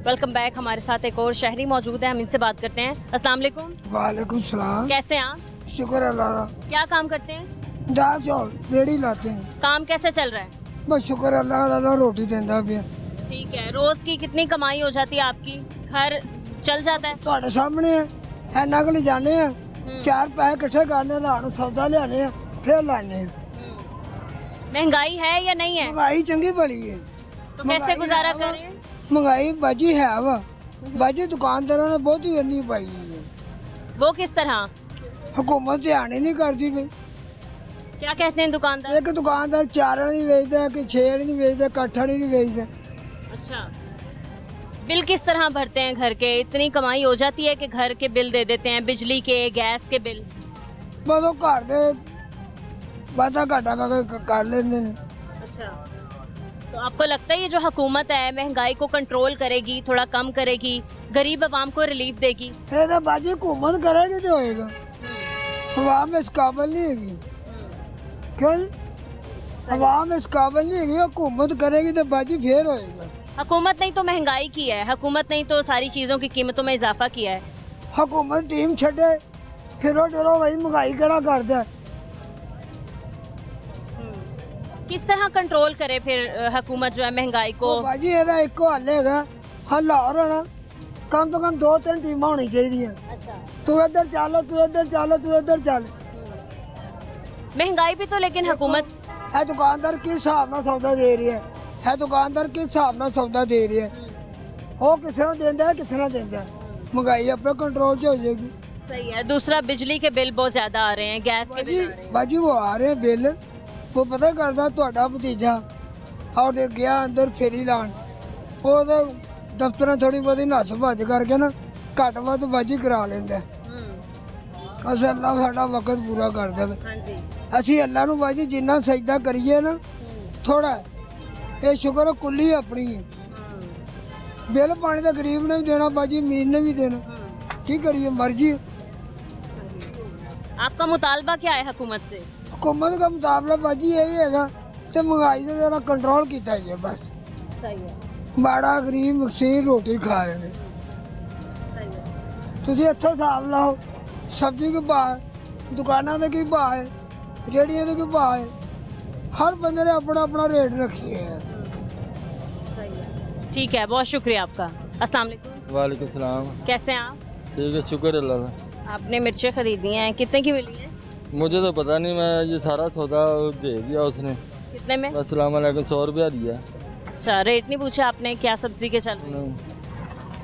Welcome back. हमारे साथ एक और शहरी मौजूद है, हम इनसे बात करते हैं। अस्सलाम वालेकुम। वालेकुम सलाम। कैसे हैं आप? शुक्र अल्लाह का। क्या काम करते हैं? दाल चावल रेड़ी लाते हैं। काम कैसे चल रहा है? बस शुक्र अल्लाह का, रोटी देता पिया। ठीक है, रोज की कितनी कमाई हो जाती है आपकी? घर चल जाता है? ਤੁਹਾਡੇ ਸਾਹਮਣੇ ਹੈ ਇਹਨਾਂ ਕੋਲ ਜਾਣੇ ਆ, 4 ਪੈਸੇ ਇਕੱਠੇ ਕਰਨੇ, ਲਾਣ ਸੌਦਾ ਲਿਆਣੇ ਆ, ਫਿਰ ਲਾਣੇ ਆ। महंगाई है या नहीं है? महंगाई चंगी बड़ी है। तो कैसे गुजारा कर रहे हैं? महंगाई बाजी है वा बाजी दुकानदारों ने बहुत ही करनी पाई है। वो किस तरह? हुकूमत ध्यान ही नहीं करती भाई। क्या कहते हैं दुकानदार? एक दुकानदार 4 नहीं बेचता, कि 6 नहीं बेचता, कट्ठा नहीं बेचता। अच्छा, बिल किस तरह भरते हैं घर के? इतनी कमाई हो जाती है कि घर के बिल दे देते हैं, बिजली के, गैस के बिल? बस वो घर दे बाधा घाटा कर लेते हैं। अच्छा, तो आपको लगता है ये जो हुकूमत है महंगाई को कंट्रोल करेगी, थोड़ा कम करेगी, गरीब आवाम को रिलीफ देगी? ये तो बाजी हुकूमत करेगी तो होएगा, अवाम इस काबिल नहीं हैगी। क्यों अवाम इस काबिल नहीं हैगी, हुकूमत करेगी तो बाजी फिर होएगा। हुकूमत नहीं तो महंगाई की है, हुकूमत नहीं तो सारी चीज़ों की कीमतों में इजाफा किया है। हुकूमत टीम छड़े फिरो डरो वही महंगाई कड़ा करता है। किस तरह कंट्रोल करे फिर हुकूमत जो है महंगाई को? ਉਹ ਬਾਜੀ ਇਹਦਾ ਇੱਕੋ ਹੱਲ ਹੈਗਾ, ਹੱਲ ਹੋਰ ਹੋਣਾ, कम तो कम 2-3 टीमां होनी चाहिए। अच्छा, तू इधर चल, तू इधर चल, तू इधर चल। महंगाई भी तो लेकिन हुकूमत है दुकानदार किस हिसाब ਨਾਲ सौदा दे रही है दुकानदार किस हिसाब ਨਾਲ सौदा दे रही है, ਉਹ ਕਿਸੇ ਨੂੰ ਦਿੰਦਾ ਹੈ ਕਿਸੇ ਨੂੰ ਦਿੰਦਾ ਹੈ, महंगाई अपने कंट्रोल 'ਚ हो जाएगी। सही है। दूसरा, बिजली के बिल बहुत ज्यादा आ रहे हैं, गैस के बिल आ रहे हैं। ਬਾਜੀ वो आ रहे हैं बिल, वो पता करदा ਤੁਹਾਡਾ ਭਤੀਜਾ और ਗਿਆ ਅੰਦਰ ਫੇਰੀ ਲਾਣ, ਉਹ ਦਫ਼ਤਰਾਂ ਥੋੜੀ ਬਹੁਤੀ ਨੱਸ ਭੱਜ ਕਰਕੇ ਨਾ ਘੱਟ ਵੱਧ ਬਾਜੀ ਕਰਾ ਲੈਂਦਾ। ਅਸੀਂ ਅੱਲਾ ਸਾਡਾ ਵਕਤ ਪੂਰਾ ਕਰ ਦੇਵੇ। हाँ जी, ਅਸੀਂ ਅੱਲਾ ਨੂੰ ਬਾਜੀ ਜਿੰਨਾ ਸਜਦਾ ਕਰੀਏ ਨਾ ਥੋੜਾ, ਇਹ ਸ਼ੁਕਰ ਕੁੱਲੀ ਆਪਣੀ ਹੈ। ਬਿੱਲ ਪਾਣੀ ਦਾ ਗਰੀਬ ਨੇ ਵੀ ਦੇਣਾ ਬਾਜੀ, ਅਮੀਰ ਨੇ ਵੀ ਦੇਣਾ, ਕੀ ਕਰੀਏ ਮਰਜ਼ੀ ਹੈ। आपका मुतालबा क्या है हुकूमत से? हुकूमत का मुताबला बाजी यही हैगा ਤੇ महंगाई ਦਾ ਜਰਾ ਕੰਟਰੋਲ ਕੀਤਾ ਜਾਏ ਬਸ। सही है, ਮਾੜਾ ਗਰੀਬ ਮਕਸੀਰ ਰੋਟੀ ਖਾ ਰਹੇ ਨੇ। सही है। ਤੁਸੀਂ ਇੱਥੋਂ ਹਿਸਾਬ ਲਾਓ, ਸਬਜ਼ੀ ਕੇ ਭਾਅ, ਦੁਕਾਨਾਂ ਦੇ ਕੀ ਭਾਅ ਹੈ, ਰੇੜੀਆਂ ਦੇ ਕੀ ਭਾਅ ਹੈ, हर बंदे ने अपना अपना रेट रखी है। सही है, ठीक है, बहुत शुक्रिया आपका। अस्सलाम वालेकुम। वालेकुम सलाम। कैसे हैं आप? ठीक है, शुक्र अल्लाह का। आपने मिर्चें खरीदी हैं, कितने की मिली हैं? मुझे तो पता नहीं, मैं ये सारा सौदा दे दिया उसने। कितने में? अस्सलाम वालेकुम, 100 रुपया दिया। अच्छा, रेट नहीं पूछा आपने क्या सब्जी के चल रहे हैं?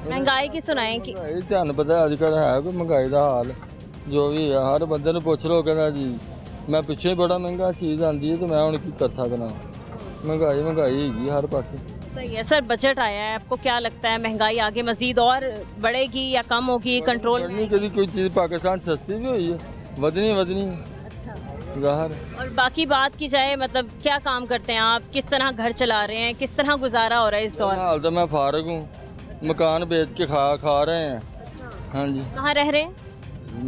महंगाई की सुनाए कि महंगाई ਤੁਹਾਨੂੰ ਪਤਾ ਅੱਜ ਕੱਲ੍ਹ ਹੈ ਕੋਈ ਮਹਿੰਗਾਈ ਦਾ ਹਾਲ ਜੋ ਵੀ ਹੈ, ਹਰ ਬੰਦੇ ਨੂੰ ਪੁੱਛ ਲਓ, ਕਹਿੰਦਾ ਜੀ ਮੈਂ ਪਿੱਛੇ ਬੜਾ ਮਹਿੰਗਾ ਚੀਜ਼ ਆਂਦੀ ਹੈ ਤੇ ਮੈਂ ਹੁਣ ਕੀ ਕਰ ਸਕਦਾ। ਮਹਿੰਗਾਈ ਹੈਗੀ ਹਰ ਪਾਸੇ। सही है। सर, बजट आया है, आपको क्या लगता है महंगाई आगे मजीद और बढ़ेगी या कम होगी, कंट्रोल में? कभी कोई चीज़ पाकिस्तान सस्ती भी हुई है, वजनी अच्छा, ज़ाहिर। और बाकी बात की जाए, मतलब क्या काम करते हैं आप, किस तरह घर चला रहे हैं, किस तरह गुजारा हो रहा है इस दौर में? हाल तो मैं फारग हूँ, मकान बेच के खा रहे हैं। हाँ जी। कहाँ रह रहे हैं?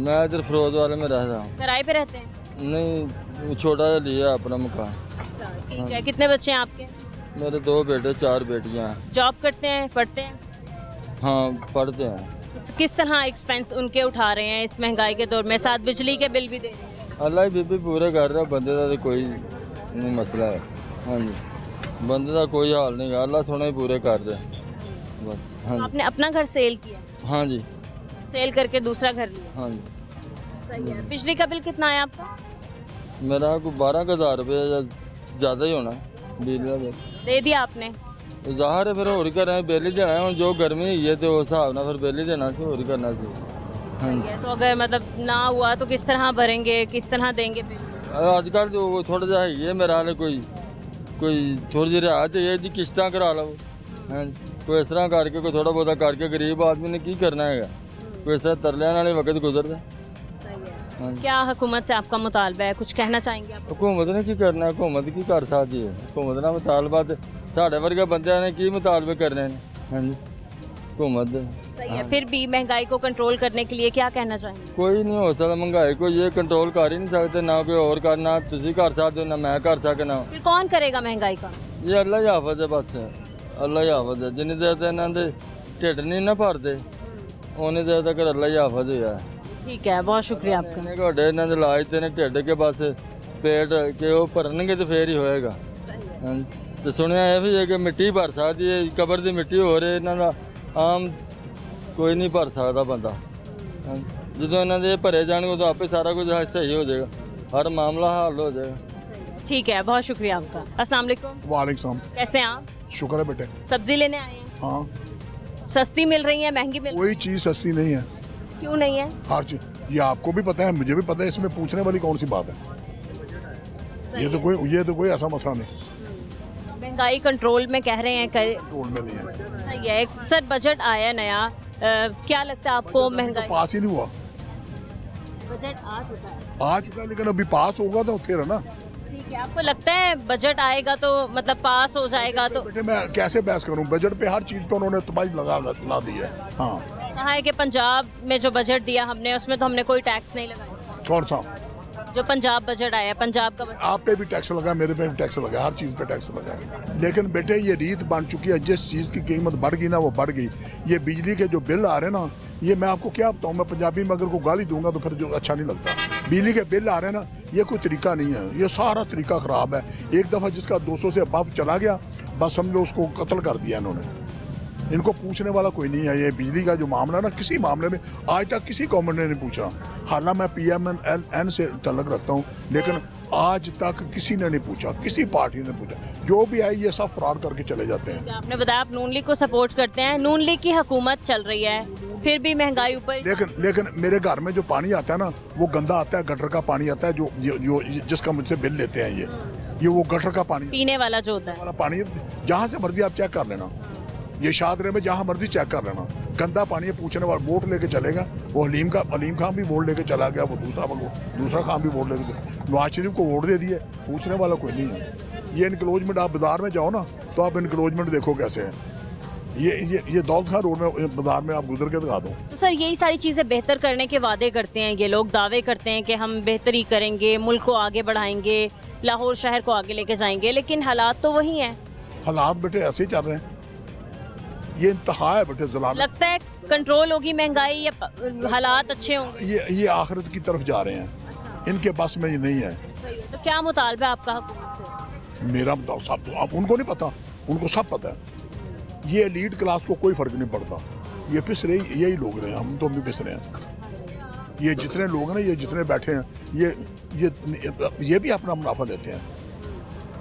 मैं इधर फरोज वाले में रह रहा हूँ। किराए पे रहते हैं? नहीं, छोटा सा लिया अपना मकान। अच्छा, ठीक है। कितने बच्चे हैं आपके? मेरे 2 बेटे 4 बेटियाँ हैं। जॉब करते हैं, पढ़ते हैं? हाँ, पढ़ते हैं। किस तरह एक्सपेंस उनके उठा रहे हैं इस महंगाई के दौर में, साथ बिजली के बिल भी दे रहे हैं? अल्लाह ही बीबी पूरे कर रहा, बंदे का तो कोई नहीं मसला है। हाँ जी, बंदे का कोई हाल नहीं, अल्लाह थोड़ा ही पूरे कर रहे हैं बस। हाँ जी। आपने अपना घर सेल किया? हाँ जी। सेल करके दूसरा घर लिया? हाँ जी। सही है। बिजली का बिल कितना है आपका? मेरा कोई 12,000 रुपये या ज़्यादा ही होना बिजली का बिल। दे दिया आपने? ज़ाहिर है, फिर और करना है, बिल ही देना है। जो गर्मी हुई है तो उस हिसाब ना फिर बिल ही देना चाहिए, और करना चाहिए। हाँ जी। तो अगर मतलब ना हुआ तो किस तरह भरेंगे, किस तरह देंगे बिल? अजकल जो वो थोड़ा जा है मेरा हाल कोई थोड़ी जी रियायत है जी, किश्तां करा लो। हाँ जी, कोई इस तरह करके कोई थोड़ा बहुत करके गरीब आदमी ने की करना है, कोई इस तरह तरलियां वाले वक्त गुजरता। हाँ जी। क्या हुकूमत से आपका मुतालबा है, कुछ कहना चाहेंगे आप? हुकूमत ने की करना है, हुकूमत की कर सकती है। हुकूमत का मुतालबा साढ़े वर्गे बंदे ने की मुतालबे करने हैं। हाँ जी, हुकूमत सही है। फिर भी महंगाई को कंट्रोल करने के लिए क्या कहना चाहेंगे? कोई नहीं हो सकता, महंगाई को ये कंट्रोल कर ही नहीं सकते, ना कोई और करना, तुम कर सकते हो ना मैं कर सकना। फिर कौन करेगा महंगाई का? ये अल्लाह ही हाफज है, बस अल्लाह ही हाफज है। जिन्नी देर तक इन्होंने ढिड नहीं ना भरते उन्नी देर तक अल्लाह ही हाफज होया है। ठीक है, बहुत शुक्रिया आपका। इन्हें घोड़े इन्होंने इलाज तो इन्हें ढिड के बस पेट के वो भरनगे तो फिर ही होएगा। हाँ जी। तो सुनिया है भी है कि मिट्टी भर सकती है, कबर की मिट्टी हो रही, इन्हों आम कोई नहीं भर सकता बंदा। हाँ जी। जो इन्होंने भरे जाएंगे तो आपे सारा कुछ सही हो जाएगा, हर मामला हल हो जाएगा। ठीक है, बहुत शुक्रिया आपका। अस्सलाम वालेकुम। वालेकुम। कैसे हैं आप? शुक्र है बेटे। सब्जी लेने आए हैं? हाँ, सस्ती मिल रही है, महंगी मिल रही कोई चीज़ सस्ती नहीं है, है? क्यों नहीं है? हर चीज़। ये आपको भी पता है, मुझे भी पता है, इसमें पूछने वाली कौन सी बात है। ये तो कोई ऐसा मसला नहीं, महंगाई कंट्रोल में कह रहे हैं कंट्रोल में नहीं है। सही है। सर बजट आया नया, क्या लगता है आपको महंगाई? पास ही नहीं हुआ, बजट आ चुका है। आ चुका है, लेकिन अभी पास होगा तो फिर है ना। ठीक है, आपको लगता है बजट आएगा तो मतलब पास हो जाएगा तो? बेटे मैं कैसे बहस करूं, बजट पे हर चीज़ पे उन्होंने तबाही ला दी है। हाँ, कहा है कि पंजाब में जो बजट दिया हमने उसमें तो हमने कोई टैक्स नहीं लगाया। कौन सा? जो पंजाब बजट आया, पंजाब का बजट। आप पे भी टैक्स लगा, मेरे पे भी टैक्स लगा, हर चीज़ पे टैक्स लगा है। लेकिन बेटे ये रीत बन चुकी है, जिस चीज़ की कीमत बढ़ गई ना वो बढ़ गई। ये बिजली के जो बिल आ रहे हैं ना, ये मैं आपको क्या बताऊँ, मैं पंजाबी में अगर को गाली दूंगा तो फिर जो अच्छा नहीं लगता। बिजली के बिल आ रहे हैं ना, ये कोई तरीका नहीं है, ये सारा तरीका ख़राब है। एक दफ़ा जिसका 200 से अबव चला गया, बस समझ लो उसको कत्ल कर दिया इन्होंने। इनको पूछने वाला कोई नहीं है। ये बिजली का जो मामला ना, किसी मामले में आज तक किसी गवर्नमेंट ने नहीं पूछा। हालांकि मैं PMN से तल्लुक़ रखता हूँ, लेकिन आज तक किसी ने नहीं पूछा, किसी पार्टी ने पूछा। जो भी आए ये सब फ्रॉड करके चले जाते हैं। आपने बताया आप नून लीग को सपोर्ट करते हैं, नून लीग की हुकूमत चल रही है, फिर भी महंगाई ऊपर। लेकिन मेरे घर में जो पानी आता है ना, वो गंदा आता है, गटर का पानी आता है, जो जिसका मुझसे बिल लेते हैं ये वो गटर का पानी, पीने वाला जो होता है वाला पानी, जहाँ से मर्जी आप चेक कर लेना, ये शादरे में जहाँ मर्जी चेक कर लेना, गंदा पानी है। पूछने वाला वोट लेके चलेगा, वो हलीम खान भी वोट लेके चला गया, वो दूसरा खान भी वोट लेके, नवाज शरीफ को वोट दे दिए, पूछने वाला कोई नहीं है। ये इनक्लोजमेंट, आप बाजार में जाओ ना तो आप इनक्लोजमेंट देखो कैसे है। ये दौलत खान रोड में बाजार में आप गुजर के दिखा दो। तो सर यही सारी चीज़ें बेहतर करने के वादे करते हैं ये लोग, दावे करते हैं कि हम बेहतरी करेंगे, मुल्क को आगे बढ़ाएंगे, लाहौर शहर को आगे लेके जाएंगे, लेकिन हालात तो वही हैं। हालात बेटे ऐसे ही चल रहे हैं, ये इंतहा है बेटे ज़लालत। लगता है कंट्रोल होगी महंगाई या हालात अच्छे होंगे? ये आखिरत की तरफ जा रहे हैं, इनके बस में ये नहीं है। तो क्या मुतालबा है आपका हुकूमत से? मेरा बताओ, सब तो आप उनको नहीं पता, उनको सब पता है। ये एलीट क्लास को कोई फर्क नहीं पड़ता, ये पिस रहे यही लोग रहे हैं, हम तो भी पिस रहे हैं। ये जितने लोग हैं ना, ये जितने बैठे हैं, ये भी अपना मुनाफा लेते हैं।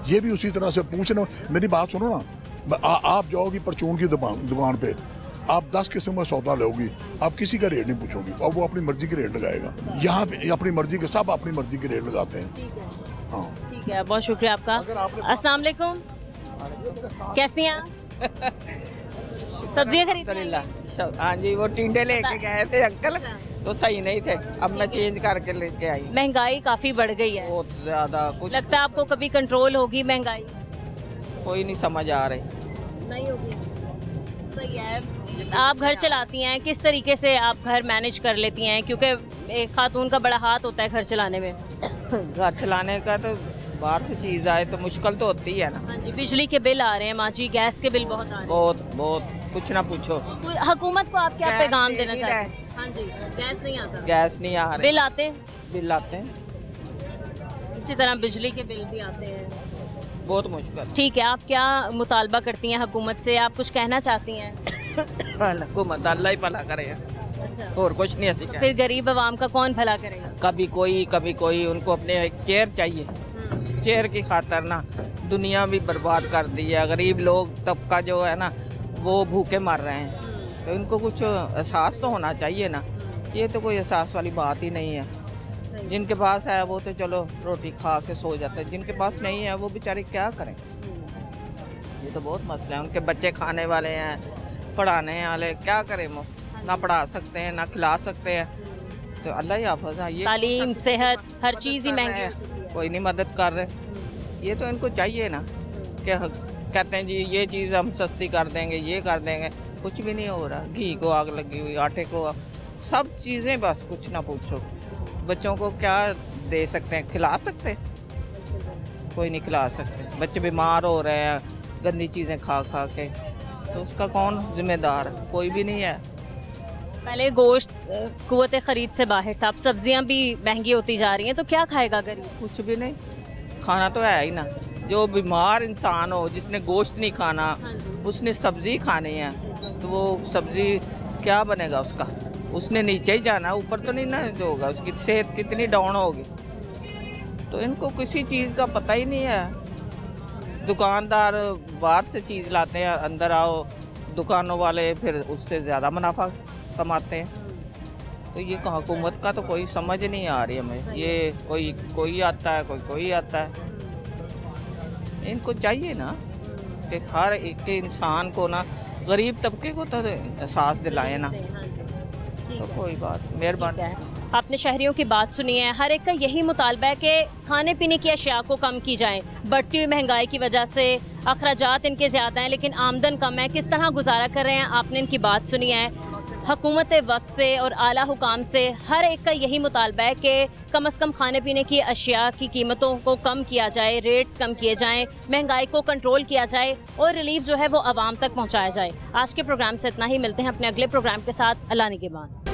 ये भी उसी तरह से पूछना। मेरी बात सुनो ना, आप जाओगी परचून की दुकान पे, आप 10 किस्म का सौदा लोगी, आप किसी का रेट नहीं पूछोगी, और वो अपनी मर्जी के रेट लगाएगा। यहाँ पे अपनी मर्जी के, सब अपनी मर्जी के रेट लगाते हैं। हाँ ठीक है, बहुत शुक्रिया आपका। अस्सलाम वालेकुम, कैसी हैं आप? सब्जियां खरीद? हाँ जी, वो टिंडे लेके गए थे अंकल, तो सही नहीं थे, अब मैं चेंज करके लेके आई। महंगाई काफी बढ़ गई है, बहुत ज्यादा। कुछ लगता है आपको कभी कंट्रोल होगी महंगाई? कोई नहीं समझ आ रही। नहीं होगी। सही है। आप घर चलाती हैं, किस तरीके से आप घर मैनेज कर लेती हैं, क्योंकि एक खातून का बड़ा हाथ होता है घर चलाने में? घर चलाने का तो बाहर से चीज आए तो मुश्किल तो होती है ना। हाँ जी, बिजली के बिल आ रहे हैं माँ जी, गैस के बिल बहुत आ रहे हैं। बहुत कुछ ना पूछो। हुकूमत को आप क्या गैस पैगाम दे देना नहीं चाहते हैं? हाँ जी, गैस नहीं आता, गैस नहीं आ रही, बिल आते हैं, बिल आते हैं, इसी तरह बिजली के बिल भी आते हैं। बहुत मुश्किल। ठीक है, आप क्या मुतालबा करती हैं हुकूमत से, आप कुछ कहना चाहती हैं? हुकूमत अल्लाह ही भला करे, अच्छा, और कुछ नहीं ऐसी। फिर गरीब आवाम का कौन भला करेगा? कभी कोई उनको अपने चेयर चाहिए, चेयर की खातर ना दुनिया भी बर्बाद कर दी है। गरीब लोग तबका जो है ना, वो भूखे मर रहे हैं, तो इनको कुछ एहसास तो होना चाहिए ना। ये तो कोई एहसास वाली बात ही नहीं है। जिनके पास है वो तो चलो रोटी खा के सो जाते हैं, जिनके पास नहीं है वो बेचारे क्या करें। ये तो बहुत मसला है। उनके बच्चे खाने वाले हैं, पढ़ाने वाले, क्या करें वो? ना पढ़ा सकते हैं, ना खिला सकते हैं, तो अल्लाह ही हाफ़िज़ है। ये तालीम, सेहत, हर चीज़ ही महंगी है, कोई नहीं मदद कर रहे। ये तो इनको चाहिए ना कि कहते हैं जी ये चीज़ हम सस्ती कर देंगे, ये कर देंगे, कुछ भी नहीं हो रहा। घी को आग लगी हुई, आटे को, सब चीज़ें, बस कुछ ना पूछो। बच्चों को क्या दे सकते हैं? खिला सकते हैं? कोई नहीं खिला सकते। बच्चे बीमार हो रहे हैं गंदी चीज़ें खा खा के, तो उसका कौन जिम्मेदार? कोई भी नहीं है। पहले गोश्त कुव्वत खरीद से बाहर था, अब सब्जियां भी महंगी होती जा रही हैं, तो क्या खाएगा गरीब? कुछ भी नहीं, खाना तो है ही ना। जो बीमार इंसान हो, जिसने गोश्त नहीं खाना, उसने सब्जी खानी है, तो वो सब्जी क्या बनेगा उसका? उसने नीचे ही जाना, ऊपर तो नहीं ना होगा। उसकी सेहत कितनी डाउन होगी। तो इनको किसी चीज़ का पता ही नहीं है। दुकानदार बाहर से चीज़ लाते हैं, अंदर आओ, दुकानों वाले फिर उससे ज़्यादा मुनाफा कमाते हैं। तो ये हुकूमत का तो कोई समझ नहीं आ रही हमें। ये कोई आता है, कोई आता है। इनको चाहिए ना कि हर एक इंसान को ना, गरीब तबके को तो एहसास दिलाए ना। तो कोई बात, मेहरबानी। आपने शहरियों की बात सुनी है, हर एक का यही मुतालबा है कि खाने पीने की अशिया को कम की जाए। बढ़ती हुई महंगाई की वजह से अखराजात इनके ज़्यादा हैं लेकिन आमदन कम है, किस तरह गुजारा कर रहे हैं आपने इनकी बात सुनी है। हुकूमत वक्त से और आला हुकाम से हर एक का यही मुतालबा है कि कम से कम खाने पीने की अशिया की कीमतों को कम किया जाए, रेट्स कम किए जाएं, महंगाई को कंट्रोल किया जाए और रिलीफ जो है वो आवाम तक पहुंचाया जाए। आज के प्रोग्राम से इतना ही, मिलते हैं अपने अगले प्रोग्राम के साथ। अल्लाह निगहबान।